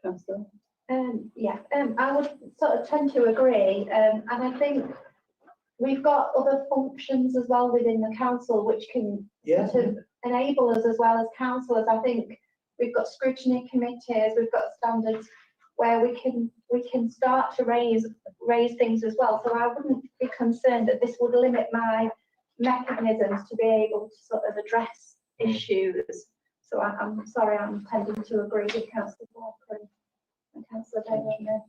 Councillor? I would sort of tend to agree, and I think we've got other functions as well within the council which can sort of enable us as well as councillors. I think we've got scrutiny committees, we've got standards where we can start to raise things as well. So I wouldn't be concerned that this would limit my mechanisms to be able to sort of address issues. So I'm sorry, I'm tending to agree with Councillor Walker and Councillor Dale on this.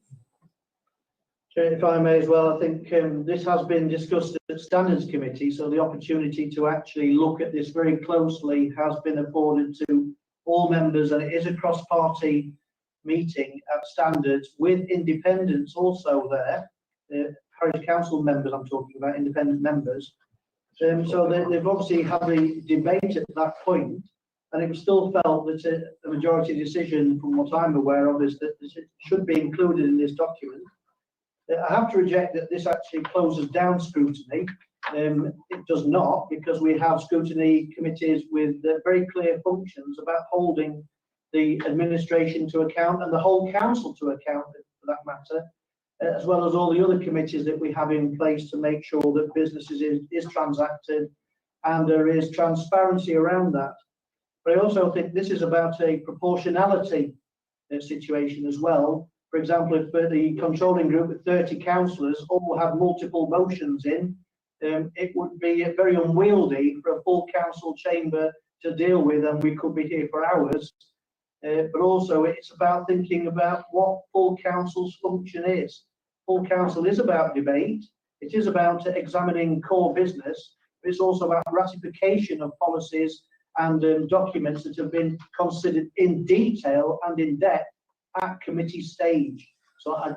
Chair, if I may as well, I think this has been discussed at Standards Committee, so the opportunity to actually look at this very closely has been afforded to all members, and it is a cross-party meeting at Standards with independents also there, parish council members I'm talking about, independent members. So they've obviously had a debate at that point, and it was still felt that a majority decision, from what I'm aware of, is that this should be included in this document. I have to reject that this actually closes down scrutiny. It does not, because we have scrutiny committees with very clear functions about holding the administration to account and the whole council to account, for that matter, as well as all the other committees that we have in place to make sure that businesses is transacted and there is transparency around that. But I also think this is about a proportionality situation as well. For example, if the controlling group with 30 councillors all have multiple motions in, it would be very unwieldy for a full council chamber to deal with, and we could be here for hours. But also it's about thinking about what full council's function is. Full council is about debate, it is about examining core business, but it's also about ratification of policies and documents that have been considered in detail and in depth at committee stage. So I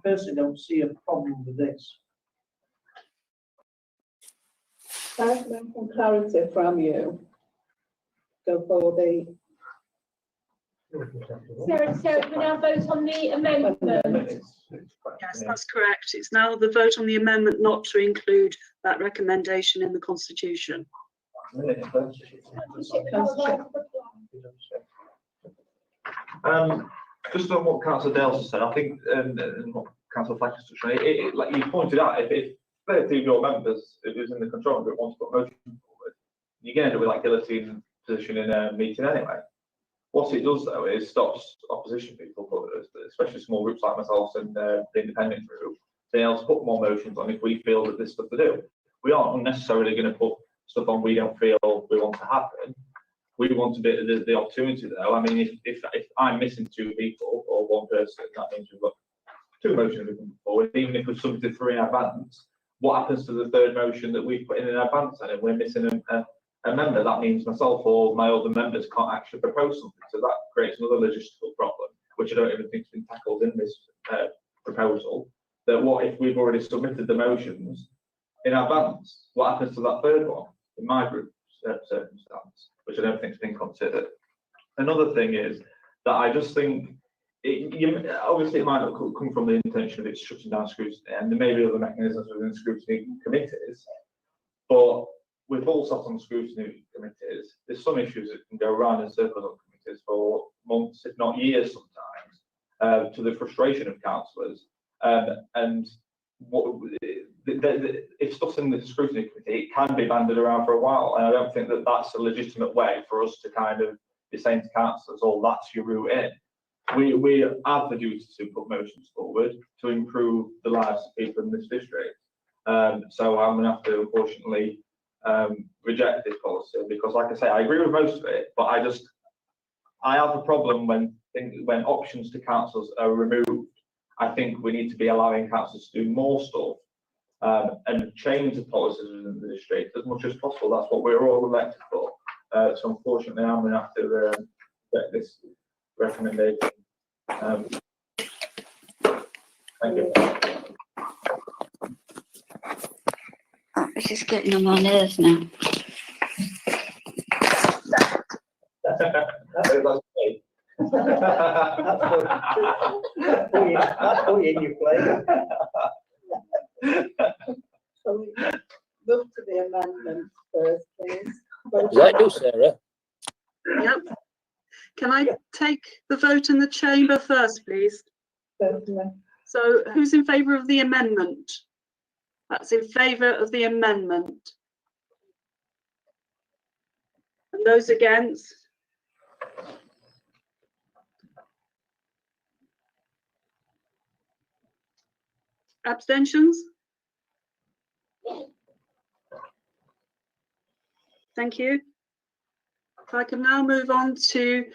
personally don't see a problem with this. Some clarity from you. Go for the. So we now vote on the amendment. Yes, that's correct. It's now the vote on the amendment not to include that recommendation in the constitution. Just on what Councillor Dale has said, I think, and what Councillor Flack has touched on, like you pointed out, if 30 of your members, if it's in the control group, want to put motion forward, you're going to end up with that guillotine position in a meeting anyway. What it does though is stops opposition people, especially small groups like myself and the independent group, being able to put more motions on if we feel that there's stuff to do. We aren't unnecessarily going to put stuff on we don't feel we want to happen. we want a bit of the opportunity though. I mean, if I'm missing 2 people or 1 person, that means we've got 2 motions we can put forward. Even if we've submitted 3 in advance, what happens to the 3rd motion that we've put in advance? And if we're missing a member, that means myself or my other members can't actually propose something. So that creates another logistical problem, which I don't even think has been tackled in this proposal. That what if we've already submitted the motions in advance? What happens to that 3rd one in my group circumstance, which I don't think has been considered. Another thing is that I just think, obviously it might not come from the intention of it shutting down scrutiny, and there may be other mechanisms within scrutiny committees, but with all sorts on scrutiny committees, there's some issues that can go around in circles on committees for months, if not years sometimes, to the frustration of councillors. And if stuff's in the scrutiny committee, it can be banded around for a while, and I don't think that that's a legitimate way for us to kind of be saying to councillors, "Oh, that's your route in." We have the duty to put motions forward to improve the lives of people in this district. So I'm going to have to unfortunately reject this policy because, like I say, I agree with most of it, but I have a problem when options to councillors are removed. I think we need to be allowing councillors to do more stuff and change the policies within the district as much as possible. That's what we're all elected for. So unfortunately, I'm going to have to get this recommendation. Thank you. Oh, this is getting on my nerves now. That's me. That's what you play. So we move to the amendment first, please. Is that you, Sarah? Yep. Can I take the vote in the chamber first, please? Certainly. So who's in favour of the amendment? That's in favour of the amendment. And those against? Abstentions? Thank you. If I can now move on to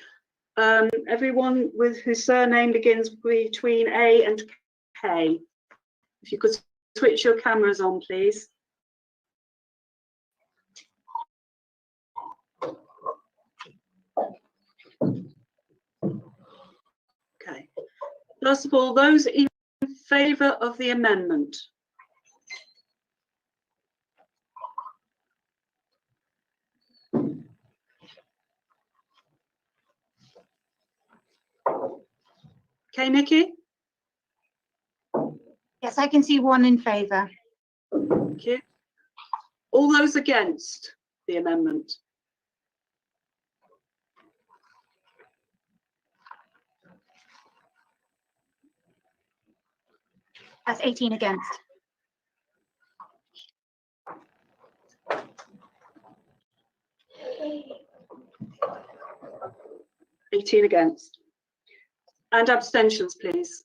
everyone with whose surname begins between A and K. If you could switch your cameras on, please. Okay. First of all, those in favour of the amendment. Okay, Nikki? Yes, I can see 1 in favour. Thank you. All those against the amendment? That's 18 against. Against. And abstentions, please.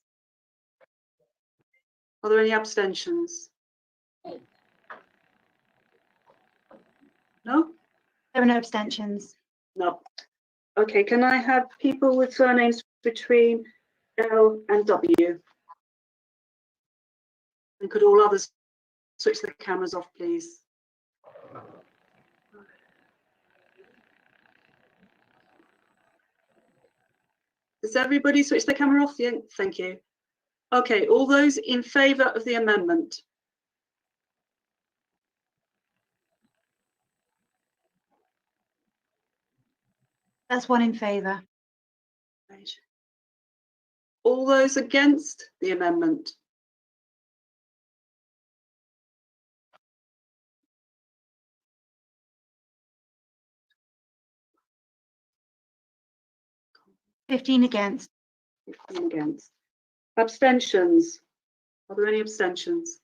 Are there any abstentions? No? There are no abstentions. No. Okay, can I have people with surnames between L and W? And could all others switch their cameras off, please? Does everybody switch their camera off? Yeah, thank you. Okay, all those in favour of the amendment? That's 1 in favour. Right. All those against the amendment? $15 against. 15 against. Abstentions? Are there any abstentions?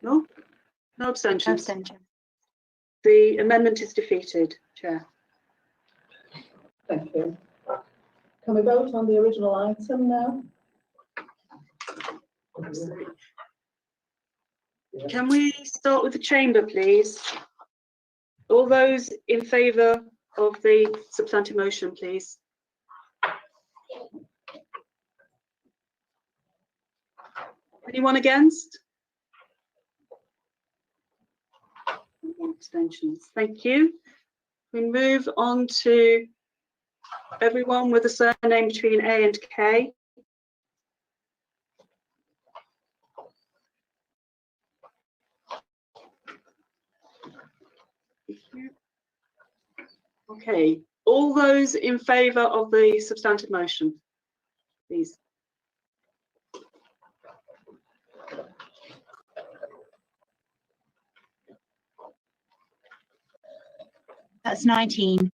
No? No abstentions. Abstention. The amendment is defeated, Chair. Thank you. Can we vote on the original item now? Can we start with the chamber, please? All those in favour of the substantive motion, please. Anyone against? Abstentions. Thank you. We move on to everyone with a surname between A and K. Okay, all those in favour of the substantive motion, please. That's 19.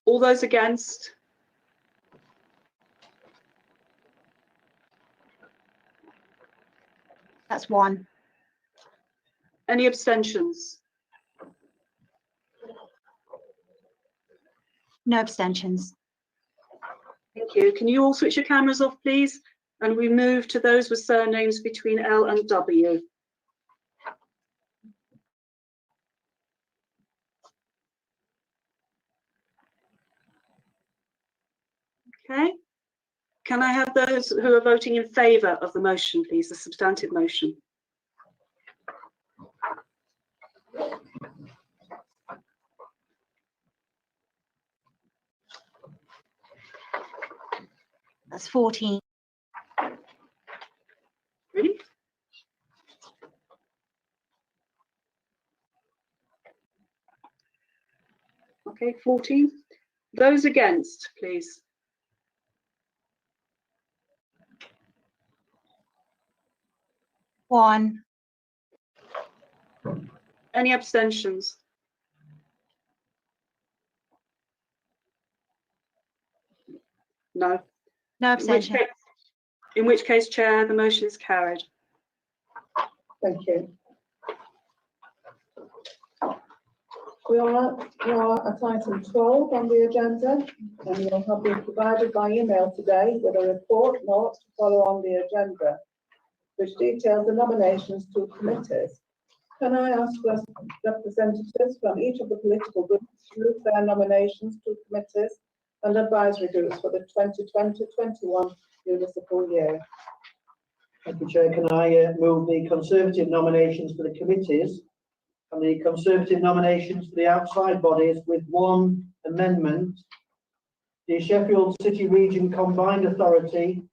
All those against? That's 1. Any abstentions? No abstentions. Thank you. Can you all switch your cameras off, please? And we move to those with surnames between L and W. Okay. Can I have those who are voting in favour of the motion, please, the substantive motion? That's 14. Really? Okay, 14. Those against, please. One. Any abstentions? No. No abstention. In which case, Chair, the motion is carried. Thank you. We are at item 12 on the agenda, and you'll have been provided by email today with a report note to follow on the agenda, which details the nominations to committees. Can I ask representatives from each of the political groups to move their nominations to committees and advisory groups for the 2020-21 municipal year? Thank you, Chair. Can I move the Conservative nominations for the committees and the Conservative nominations for the outside bodies with one amendment? The Sheffield City Region Combined Authority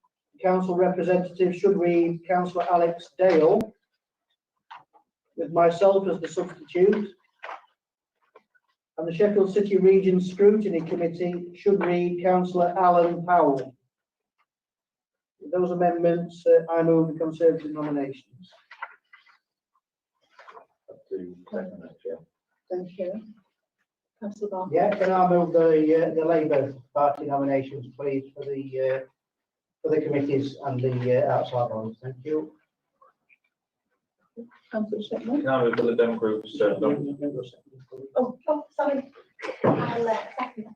Council representative should read Councillor Alex Dale, with myself as the substitute. And the Sheffield City Region Scrutiny Committee should read Councillor Alan Powell. With those amendments, I move the Conservative nominations. Thank you. Councillor Barker. Yeah, can I move the Labour Party nominations, please, for the committees and the outside ones? Thank you. Councillor Shipman. Can I move the Lib Dem groups? Oh, sorry. I'll second.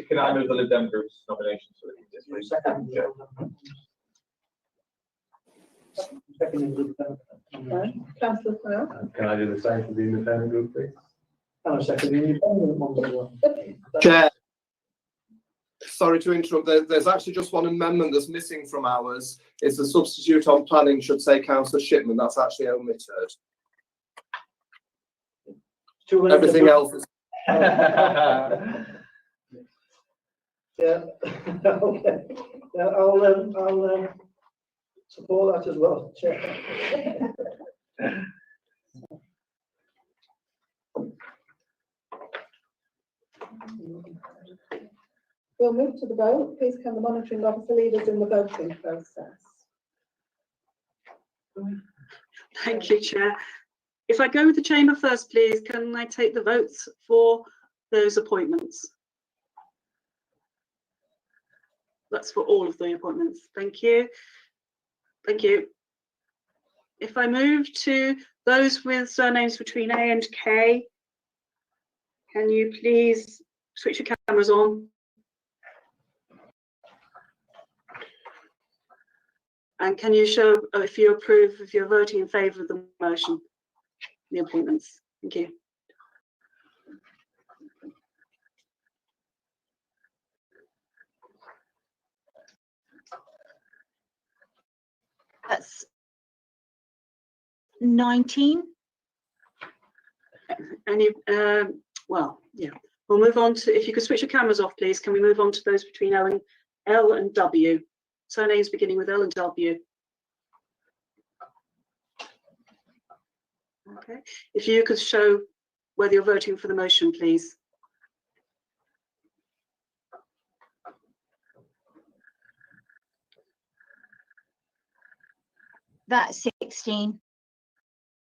Can I move the Lib Dem groups nominations for the committees, please? Second. Councillor Farrell. Can I do the same for the independent group, please? And a second independent one as well. Chair, sorry to interrupt. There's actually just one amendment that's missing from ours. It's the substitute on planning should say Councillor Shipman. That's actually omitted. Everything else is. Yeah. Okay. Yeah, I'll support that as well, Chair. We'll move to the vote. Please can the monitoring officer lead us in the voting process? Thank you, Chair. If I go with the chamber first, please, can I take the votes for those appointments? That's for all of the appointments. Thank you. Thank you. If I move to those with surnames between A and K, can you please switch your cameras on? And can you show if you approve, if you're voting in favour of the motion, the appointments? Thank you. That's 19. Any, well, yeah. We'll move on to, if you could switch your cameras off, please. Can we move on to those between L and W? Surnames beginning with L and W. Okay. If you could show whether you're voting for the motion, please. That's 16.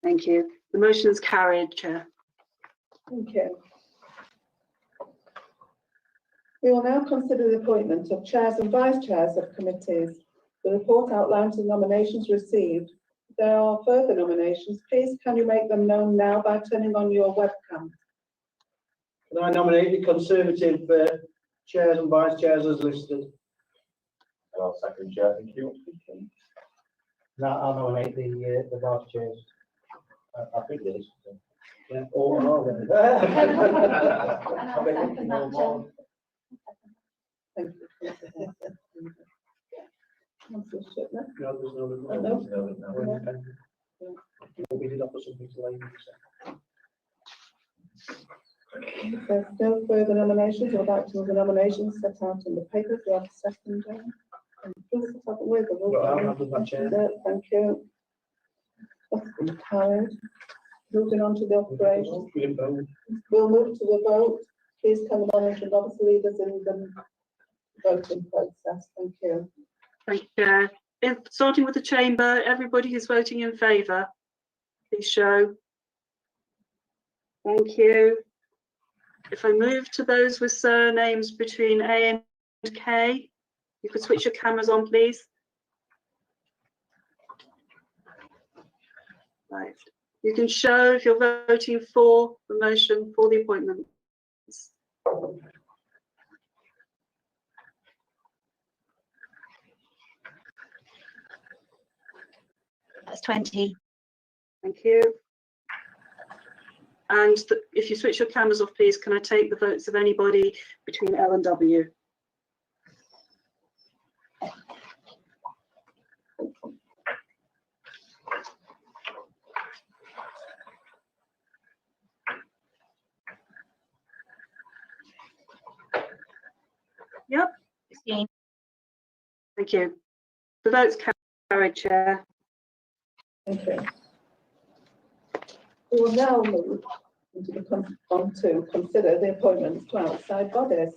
Thank you. The motion is carried, Chair. Thank you. We will now consider the appointment of chairs and vice chairs of committees. The report outlines the nominations received. If there are further nominations, please can you make them known now by turning on your webcam. Can I nominate the Conservative chairs and vice chairs as listed? I'll second, Chair. Thank you. Now I'll nominate the vice chairs. I think it is. Yeah, all are And I'll second that, Chair. Thank you. Councillor Shipman? No, there's no. We did offer something to ladies. If there's no further nominations, I'd like to move the nominations set out in the papers. We have a second. And please set up with the vote. Thank you. That's been carried. Moving on to the operation. We'll move to the vote. Please can the manager and officer leaders in the voting process. Thank you. Thank you, Chair. Starting with the chamber, everybody who's voting in favour, please show. Thank you. If I move to those with surnames between A and K, you could switch your cameras on, please. Right. You can show if you're voting for the motion for the appointment. That's 20. Thank you. And if you switch your cameras off, please, can I take the votes of anybody between L and W? Yep. 16. Thank you. The vote's carried, Chair. Thank you. We will now move on to consider the appointments to outside bodies.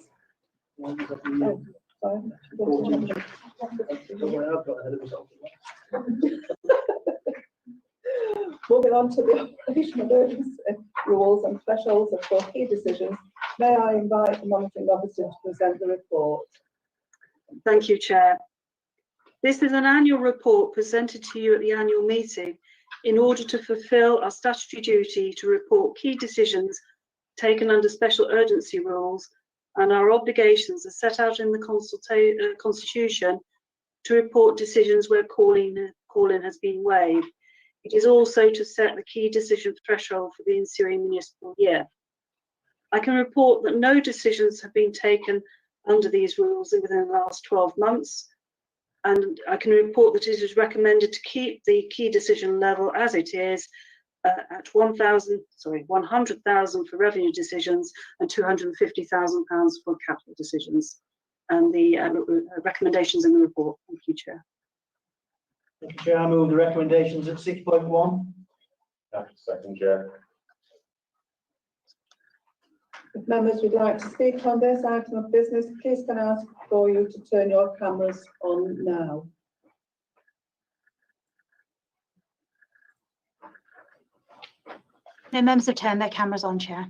Moving on to the operation of urgency rules and thresholds for key decisions, may I invite the monitoring officer to present the report. Thank you, Chair. This is an annual report presented to you at the annual meeting in order to fulfil our statutory duty to report key decisions taken under special urgency rules, and our obligations are set out in the Constitution to report decisions where call-in has been waived. It is also to set the key decision threshold for the ensuing municipal year. I can report that no decisions have been taken under these rules within the last 12 months, and I can report that it is recommended to keep the key decision level as it is at 100,000 for revenue decisions and £250,000 for capital decisions, and the recommendations in the report. Thank you, Chair. Thank you, Chair. I move the recommendations at 6.1. Second, Chair. If members would like to speak on this item of business, please can I ask for you to turn your cameras on now. No members have turned their cameras on, Chair.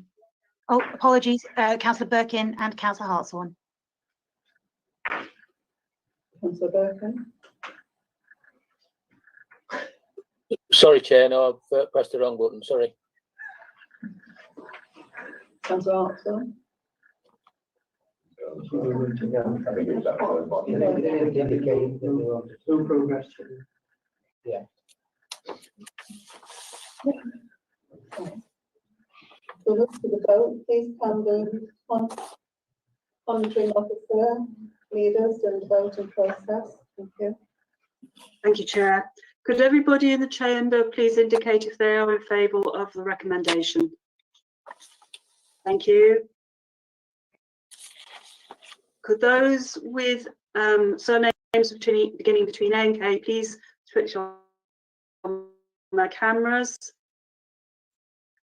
Oh, apologies, Councillor Birkin and Councillor Hartshorn. Councillor Birkin. Sorry, Chair, no, I've pressed the wrong button, sorry. Councillor Hartshorn. No progress. Yeah. So look to the vote, please can the monitoring officer lead us in the voting process. Thank you. Thank you, Chair. Could everybody in the chamber please indicate if they are in favour of the recommendation? Thank you. Could those with surnames beginning between A and K please switch on their cameras?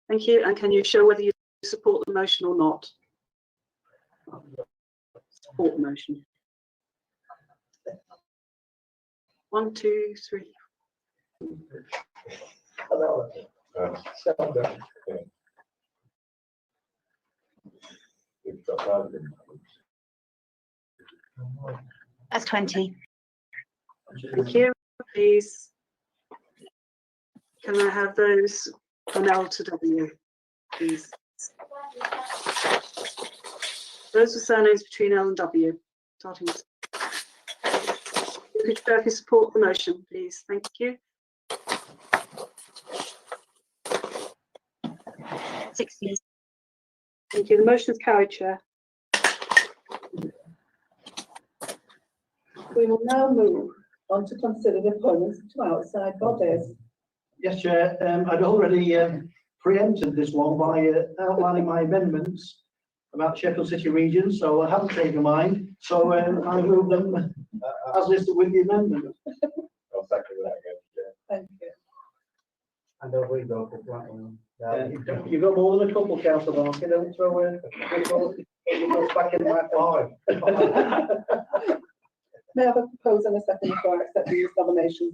Thank you. And can you show whether you support the motion or not? Support the motion. 1, 2, 3. That's 20. Thank you. Please, can I have those from L to W, please? Those are surnames between L and W, starting with. Could you support the motion, please? Thank you. 60. Thank you. The motion is carried, Chair. We will now move on to consider the appointments to outside bodies. Yes, Chair. I'd already preempted this one by outlining my amendments about Sheffield City region, so I haven't changed my mind. So I move them as listed with the amendment. I'll second that again, Chair. Thank you. And over we go for that one. You've got more than a couple, Councillor Barker. Don't throw in. It goes back in my 5. May I have a proposal and a second before I accept these nominations?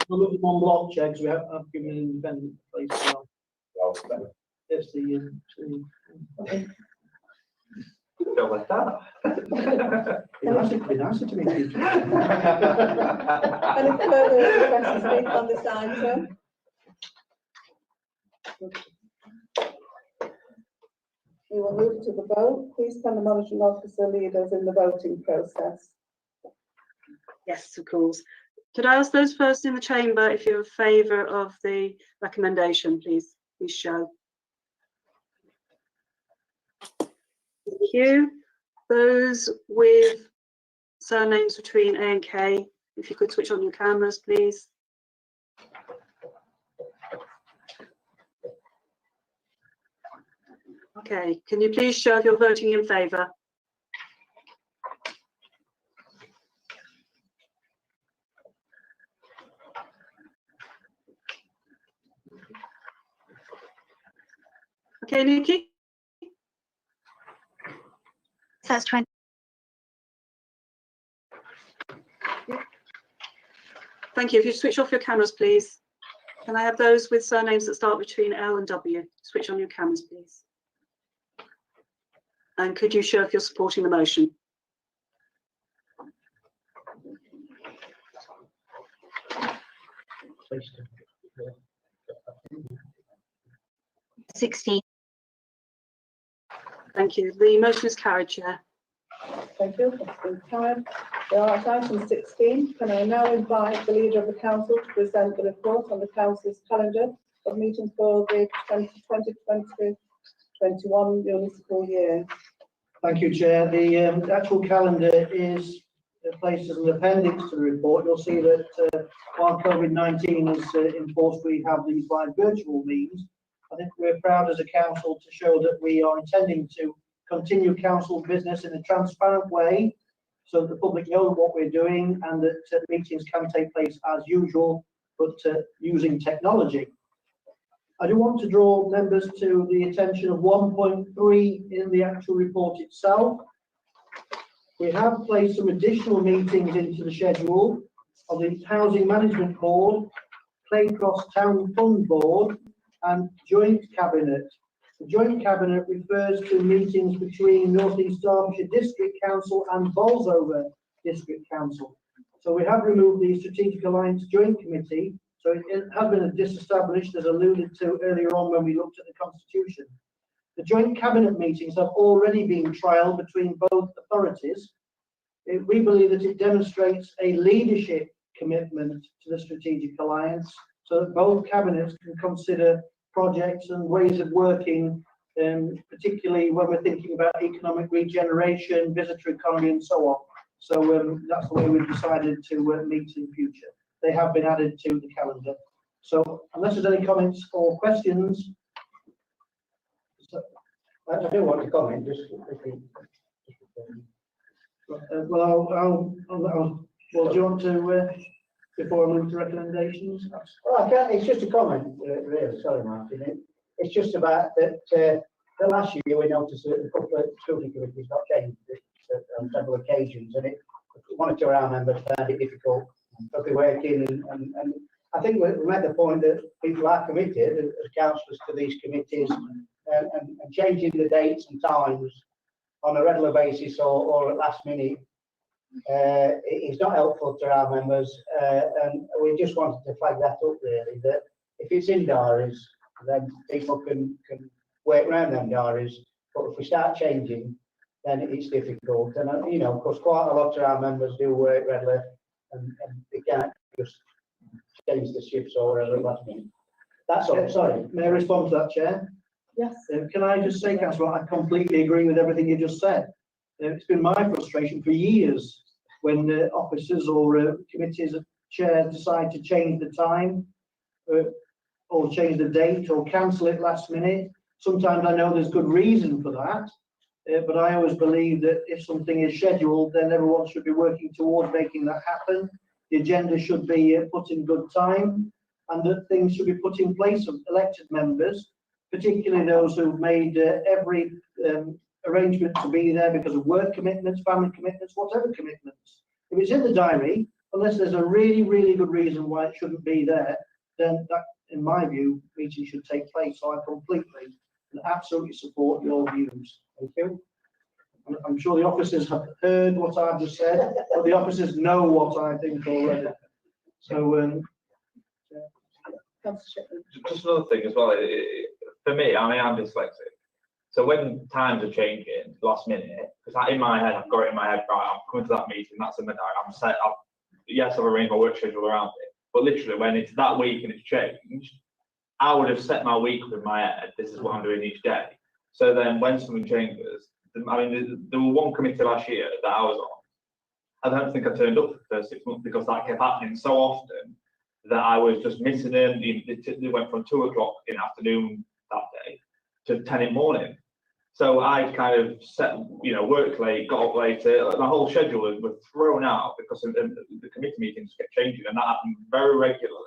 We'll look at one block checks. I've given an independent place now. Yes, the Don't like that. be nicer to me. Any further requests to speak on this item? We will move to the vote. Please can the monitoring officer lead us in the voting process? Yes, of course. Could I ask those first in the chamber if you're in favour of the recommendation, please? Please show. Thank you. Those with surnames between A and K, if you could switch on your cameras, please. Okay, can you please show if you're voting in favour? Okay, Nikki? That's 20. Thank you. If you switch off your cameras, please. Can I have those with surnames that start between L and W? Switch on your cameras, please. And could you show if you're supporting the motion? $16. Thank you. The motion is carried, Chair. Thank you. That's been carried. We are at item 16. Can I now invite the leader of the council to present the report on the council's calendar of meetings for the 2020-2021 municipal year? Thank you, Chair. The actual calendar is placed as an appendix to the report. You'll see that while COVID-19 is enforced, we have these by virtual means. I think we're proud as a council to show that we are intending to continue council business in a transparent way so that the public know what we're doing and that meetings can take place as usual, but using technology. I do want to draw members to the attention of 1.3 in the actual report itself. We have placed some additional meetings into the schedule of the Housing Management Board, Claycross Town Fund Board and Joint Cabinet. The Joint Cabinet refers to meetings between North East Derbyshire District Council and Bolsover District Council. So we have removed the Strategic Alliance Joint Committee. So it has been disestablished, as alluded to earlier on when we looked at the Constitution. The joint cabinet meetings have already been trialled between both authorities. We believe that it demonstrates a leadership commitment to the strategic alliance, so that both cabinets can consider projects and ways of working, particularly when we're thinking about economic regeneration, visitor economy, and so on. So that's the way we've decided to meet in future. They have been added to the calendar. So unless there's any comments or questions. I do want to comment, just well, do you want to, before I move to recommendations? well, it's just a comment, really. Sorry, Martin. It's just about that. The last year we noticed that a couple of scrutiny committees got changed on several occasions, and one or two of our members found it difficult to work in. And I think we made the point that people are committed as councillors to these committees, and changing the dates and times on a regular basis or at last minute is not helpful to our members, and we just wanted to flag that up really, that if it's in diaries then people can work around them diaries, but if we start changing then it's difficult. And you know, of course, quite a lot of our members do work regular, and they can't just change the shifts or whatever at last minute. That's all. Sorry, may I respond to that, Chair? Yes. Can I just say, Councillor, I completely agree with everything you just said. It's been my frustration for years when officers or committees chairs decide to change the time or change the date or cancel it last minute. Sometimes I know there's good reason for that, but I always believe that if something is scheduled, then everyone should be working towards making that happen. The agenda should be put in good time, and that things should be put in place of elected members, particularly those who've made every arrangement to be there because of work commitments, family commitments, whatever commitments. If it's in the diary, unless there's a really, really good reason why it shouldn't be there, then that, in my view, meeting should take place. So I completely and absolutely support your views. Thank you. I'm sure the officers have heard what I've just said, but the officers know what I think already. So, just another thing as well. For me, I mean, I'm dyslexic. So when times are changing last minute, because in my head, I've got it in my head, right, I'm coming to that meeting, that's in the diary, I'm set up. Yes, I've arranged my work schedule around it, but literally when it's that week and it's changed, I would have set my week up in my head, this is what I'm doing each day. So then when something changes, I mean, there was one committee last year that I was on. I don't think I turned up for the first 6 months because that kept happening so often that I was just missing them. They went from 2 o'clock in the afternoon that day to 10 in the morning. So I kind of set, you know, worked late, got up later. My whole schedule was thrown out because of the committee meetings kept changing, and that happened very regularly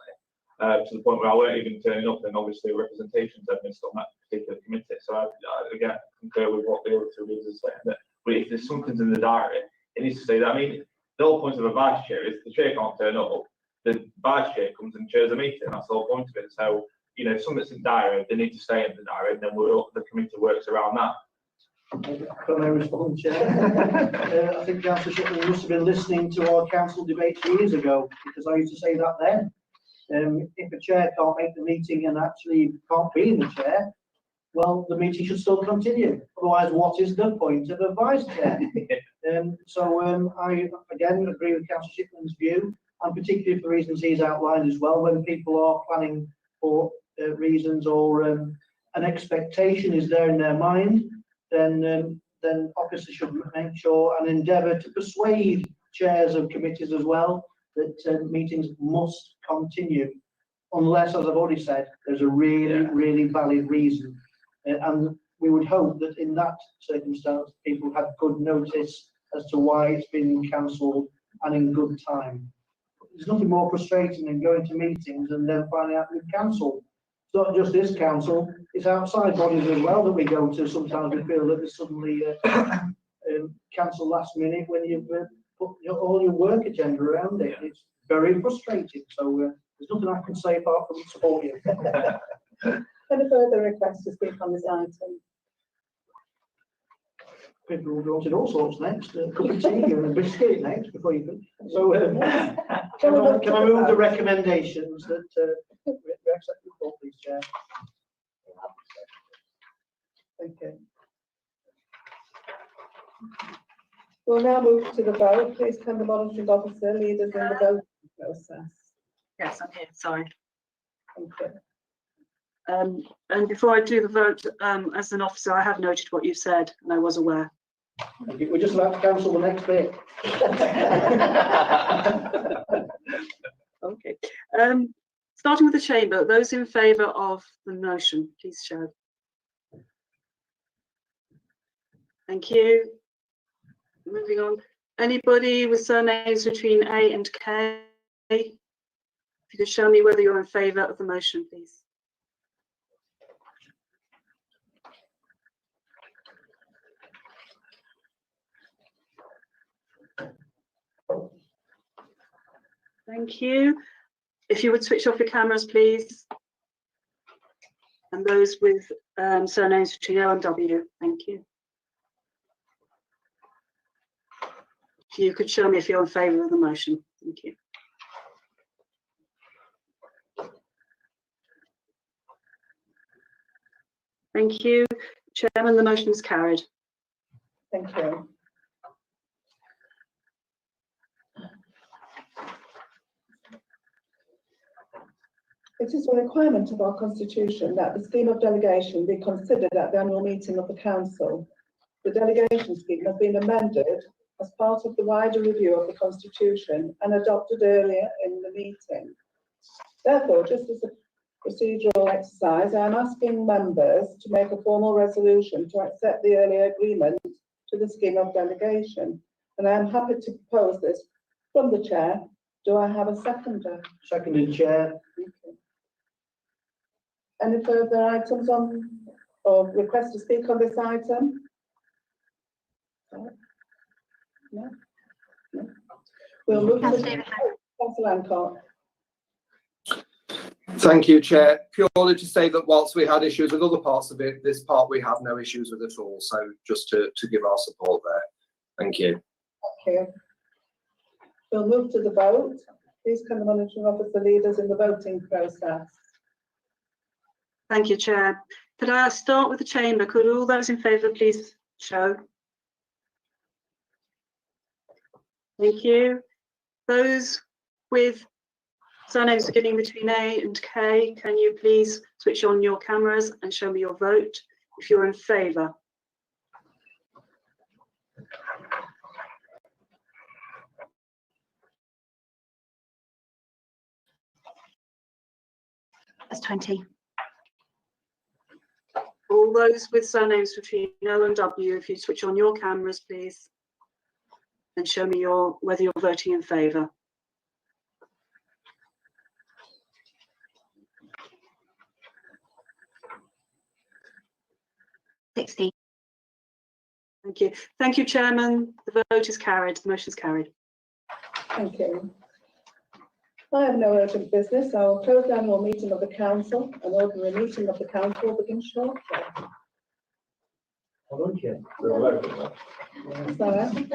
to the point where I weren't even turning up, and obviously representations had missed on that particular committee. So I again concur with what the other two leaders are saying, that if there's something in the diary, it needs to say that. I mean, the whole point of a vice chair is the chair can't turn up, the vice chair comes and chairs a meeting. That's the whole point of it. So, you know, if something's in the diary, they need to stay in the diary, and then the committee works around that. Can I respond, Chair? I think Councillor Shipman must have been listening to our council debates years ago, because I used to say that then. If a chair can't make the meeting and actually can't be in the chair, well, the meeting should still continue. Otherwise, what is the point of a vice chair? I again agree with Councillor Shipman's view, and particularly for the reasons he's outlined as well. When people are planning for reasons or an expectation is there in their mind, then officers should make sure and endeavour to persuade chairs of committees as well that meetings must continue, unless, as I've already said, there's a really valid reason. And we would hope that in that circumstance, people had good notice as to why it's been cancelled and in good time. There's nothing more frustrating than going to meetings and then finding out we've cancelled. It's not just this council, it's outside bodies as well that we go to. Sometimes we feel that there's suddenly cancelled last minute when you've put all your work agenda around it. It's very frustrating. So there's nothing I can say apart from support you. Any further requests to speak on this item? People wanted all sorts next. A cup of tea and a biscuit next before you can. So can I move the recommendations that we accept the report, please, Chair? Thank you. We'll now move to the vote. Please can the monitoring officer lead us in the voting process? Yes, I'm here, sorry. Thank you. And before I do the vote, as an officer, I have noted what you've said and I was aware. We're just about to cancel the next bit. Okay. Starting with the chamber, those in favour of the motion, please show. Thank you. Moving on. Anybody with surnames between A and K? If you could show me whether you're in favour of the motion, please. Thank you. If you would switch off your cameras, please. And those with surnames between L and W, thank you. If you could show me if you're in favour of the motion, thank you. Thank you. Chairman, the motion is carried. Thank you. It is a requirement of our constitution that the scheme of delegation be considered at the annual meeting of the council. The delegation scheme has been amended as part of the wider review of the constitution and adopted earlier in the meeting. Therefore, just as a procedural exercise, I am asking members to make a formal resolution to accept the earlier agreement to the scheme of delegation. And I am happy to propose this from the chair. Do I have a seconder? Seconded, Chair. Okay. Any further items on or request to speak on this item? No? No? We'll move to Councillor Hancock. Thank you, Chair. Purely to say that whilst we had issues with other parts of it, this part we have no issues with at all. So just to give our support there. Thank you. Thank you. We'll move to the vote. Please can the monitoring officer lead us in the voting process? Thank you, Chair. Could I start with the chamber? Could all those in favour please show? Thank you. Those with surnames beginning between A and K, can you please switch on your cameras and show me your vote if you're in favour? That's 20. All those with surnames between L and W, if you switch on your cameras, please, and show me whether you're voting in favour. Thank you. Thank you, Chairman. The vote is carried. The motion is carried. Thank you. I have no urgent business. I will close the annual meeting of the council and ordinary meeting of the council will begin shortly. Hold on, Chair. Sorry.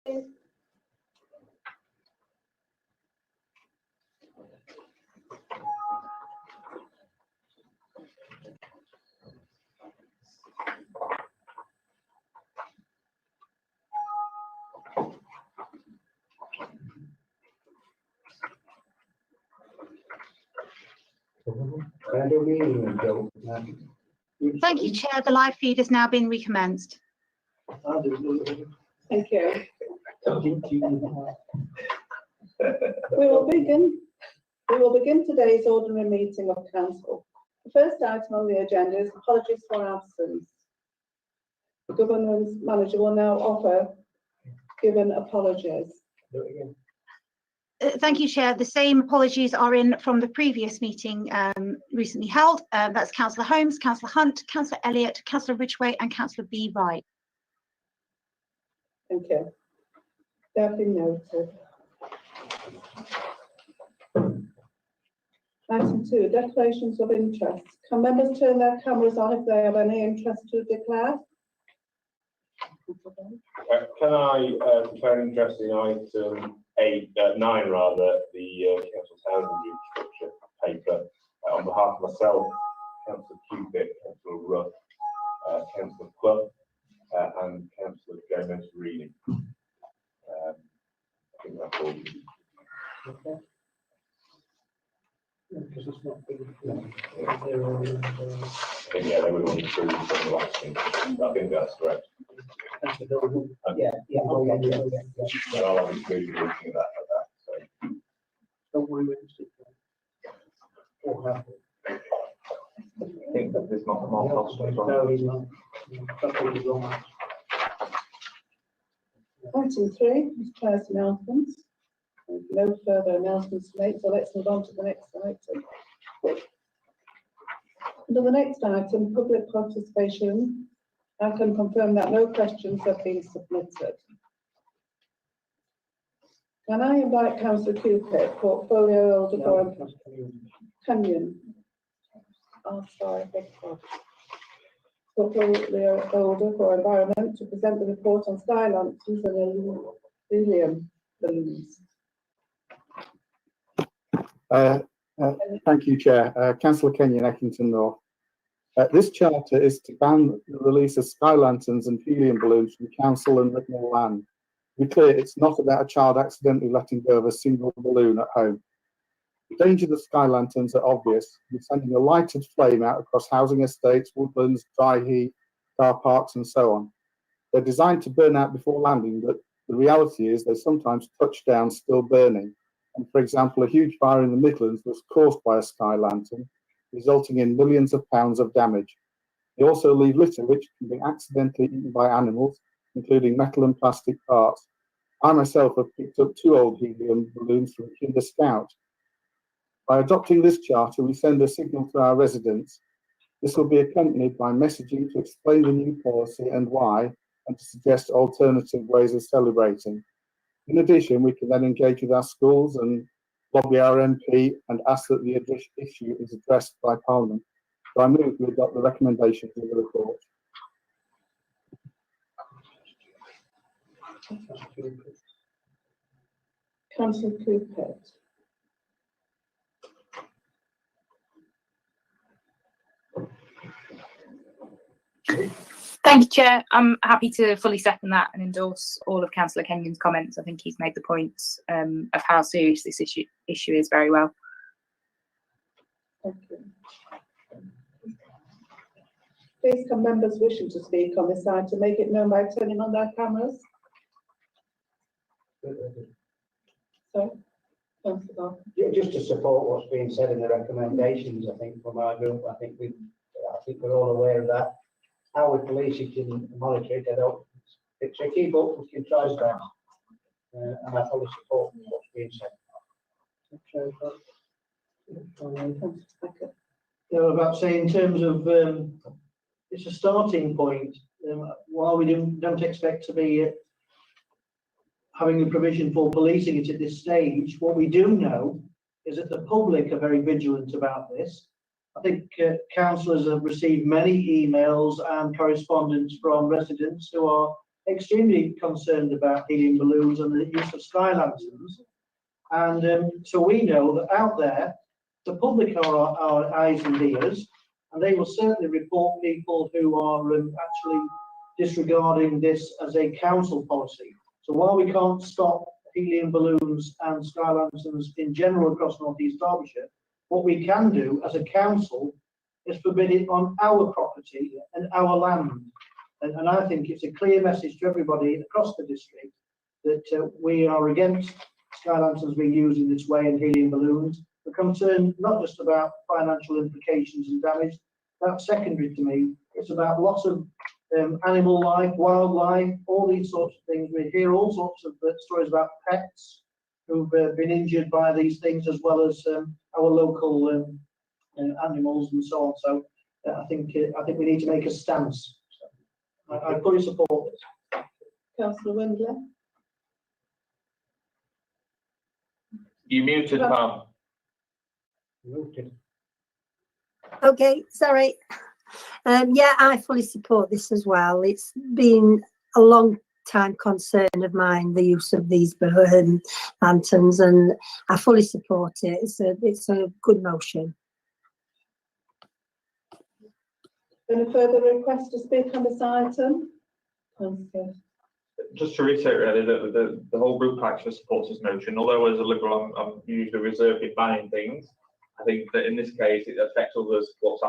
Thank you, Chair. The live feed has now been recommenced. Thank you. We will begin today's ordinary meeting of council. The first item on the agenda is apologies for absence. The governance manager will now offer given apologies. Thank you, Chair. The same apologies are in from the previous meeting recently held. That's Councillor Holmes, Councillor Hunt, Councillor Elliott, Councillor Ridgway and Councillor B. Wright. Thank you. They have been noted. Item 2, declarations of interest. Can members turn their cameras on if they have any interest to declare? Can I declare an interest in item 9 rather, the council housing infrastructure paper, on behalf of myself, Councillor Cupitt, Councillor Ruff, Councillor Clough, and Councillor Gomez-Reilly. I think that's all. Okay. Because it's not big. Yeah, they would want to prove from the last thing. I think that's correct. That's the building. Yeah, okay. So I'll include looking at that. So. Don't worry with the stick. I think that there's not a mark off. No, he's not. Something is wrong. Item 3 is Chair's announcements. No further announcements to make, so let's move on to the next item. Under the next item, public participation, I can confirm that no questions have been submitted. Can I invite Councillor Cupitt, Portfolio Holder for Kenyon? Oh, sorry, beg your pardon. Portfolio Holder for Environment to present the report on sky lanterns and helium balloons. Thank you, Chair. Councillor Kenyon, Eckington North. This charter is to ban the release of sky lanterns and helium balloons from council and written land. To be clear, it's not about a child accidentally letting go of a single balloon at home. The dangers of sky lanterns are obvious. You're sending a lighted flame out across housing estates, woodlands, dry heat, car parks, and so on. They're designed to burn out before landing, but the reality is they sometimes touch down still burning. And for example, a huge fire in the Midlands was caused by a sky lantern, resulting in millions of pounds of damage. They also leave litter which can be accidentally eaten by animals, including metal and plastic parts. I myself have picked up 2 old helium balloons from a Kinder Scout. By adopting this charter, we send a signal to our residents. This will be accompanied by messaging to explain the new policy and why, and to suggest alternative ways of celebrating. In addition, we can then engage with our schools and lobby our MP and ask that the issue is addressed by Parliament. So I move to adopt the recommendations of the report. Councillor Cupitt. Thank you, Chair. I'm happy to fully second that and endorse all of Councillor Kenyon's comments. I think he's made the points of how serious this issue is very well. Thank you. Please, can members wishing to speak on this item make it known by turning on their cameras? Sorry? Just to support what's being said in the recommendations, I think from our group, I think we're all aware of that. How we police it and monitor it, I don't. It's tricky, but we can try that. And I fully support what's being said. About say in terms of it's a starting point. While we don't expect to be having a provision for policing it at this stage, what we do know is that the public are very vigilant about this. I think councillors have received many emails and correspondence from residents who are extremely concerned about helium balloons and the use of sky lanterns. And so we know that out there, the public are our eyes and ears, and they will certainly report people who are actually disregarding this as a council policy. So while we can't stop helium balloons and sky lanterns in general across North East Derbyshire, what we can do as a council is forbid it on our property and our land. And I think it's a clear message to everybody across the district that we are against sky lanterns being used in this way and helium balloons. We're concerned not just about financial implications and damage, that's secondary to me. It's about lots of animal life, wildlife, all these sorts of things. We hear all sorts of stories about pets who've been injured by these things, as well as our local animals and so on. So I think we need to make a stance. So I fully support this. Councillor Windler. You muted, Pam. Okay, sorry. Yeah, I fully support this as well. It's been a long time concern of mine, the use of these lanterns, and I fully support it. It's a good motion. Any further requests to speak on this item? Just to reiterate, really, that the whole group actually supports this motion. Although as a Liberal, I'm usually reserved in banning things. I think that in this case, it affects others. What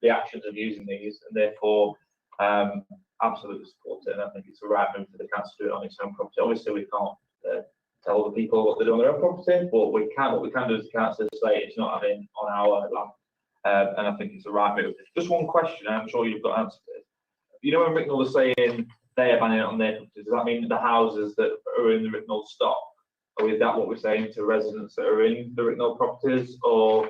the actions of using these, and therefore, absolutely support it. And I think it's the right move for the council to do it on its own property. Obviously, we can't tell the people what they do on their own property, but what we can do as a council is say it's not having on our land. And I think it's the right move. Just one question, I'm sure you've got answers to. You know, when Ricknell was saying they are banning it on their properties, does that mean the houses that are in the Ricknell stock? Or is that what we're saying to residents that are in the Ricknell properties? Or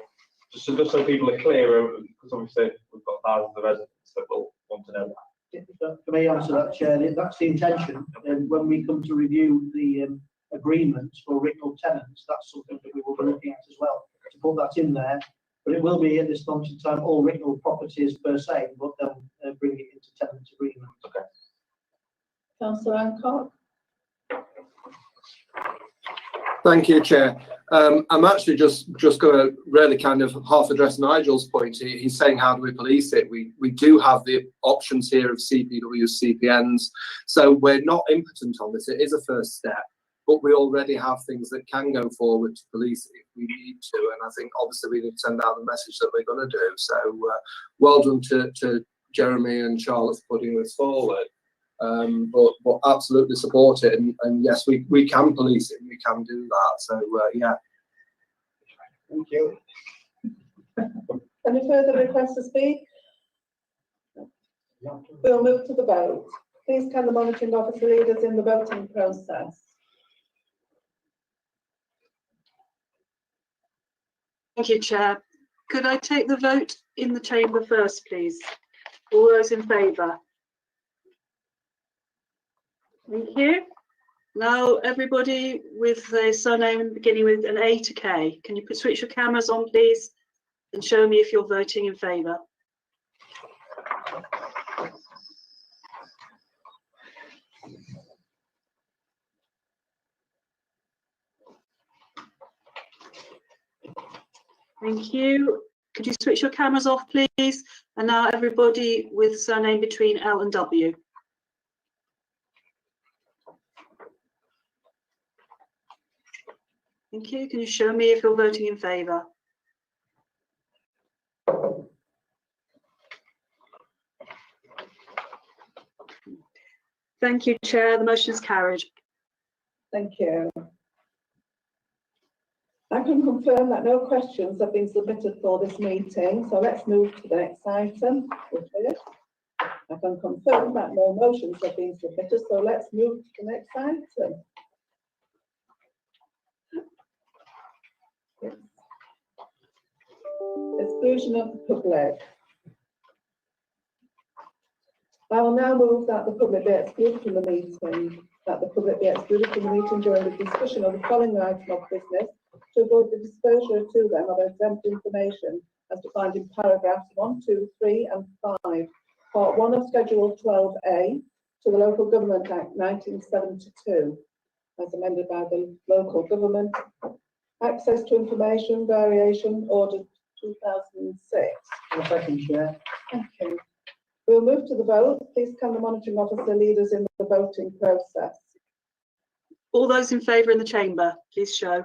just so people are clear, because obviously we've got thousands of residents that will want to know that. For me, answer that, Chair, that's the intention. And when we come to review the agreements for Ricknell tenants, that's something that we will be looking at as well, to put that in there. But it will be at this point in time all Ricknell properties per se, but they'll bring it into tenant agreements. Okay. Councillor Hancock. Thank you, Chair. I'm actually just going to really kind of half address Nigel's point. He's saying, how do we police it? We do have the options here of CPWs, CPNs, so we're not impotent on this. It is a first step, but we already have things that can go forward to police it if we need to. And I think obviously we need to send out the message that we're going to do. So well done to Jeremy and Charlotte for putting this forward. But absolutely support it, and yes, we can police it, we can do that. So yeah. Thank you. Any further requests to speak? We'll move to the vote. Please can the monitoring officer lead us in the voting process? Thank you, Chair. Could I take the vote in the chamber first, please? All those in favour? Thank you. Now, everybody with a surname beginning with an A to K, can you switch your cameras on, please, and show me if you're voting in favour? Thank you. Could you switch your cameras off, please? And now everybody with surname between L and W. Thank you. Can you show me if you're voting in favour? Thank you, Chair. The motion is carried. Thank you. I can confirm that no questions have been submitted for this meeting, so let's move to the next item, which is, I can confirm that no motions have been submitted, so let's move to the next item. Exclusion of the public. I will now move that the public be excluded from the meeting, during the discussion of the following item of business to avoid the disclosure to them of exempt information as defined in paragraphs 1, 2, 3 and 5, part 1 of Schedule 12A, to the Local Government Act 1972, as amended by the Local Government Access to Information Variation Order 2006. Second, Chair. Thank you. We'll move to the vote. Please can the monitoring officer lead us in the voting process? All those in favour in the chamber, please show.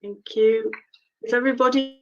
Thank you. If everybody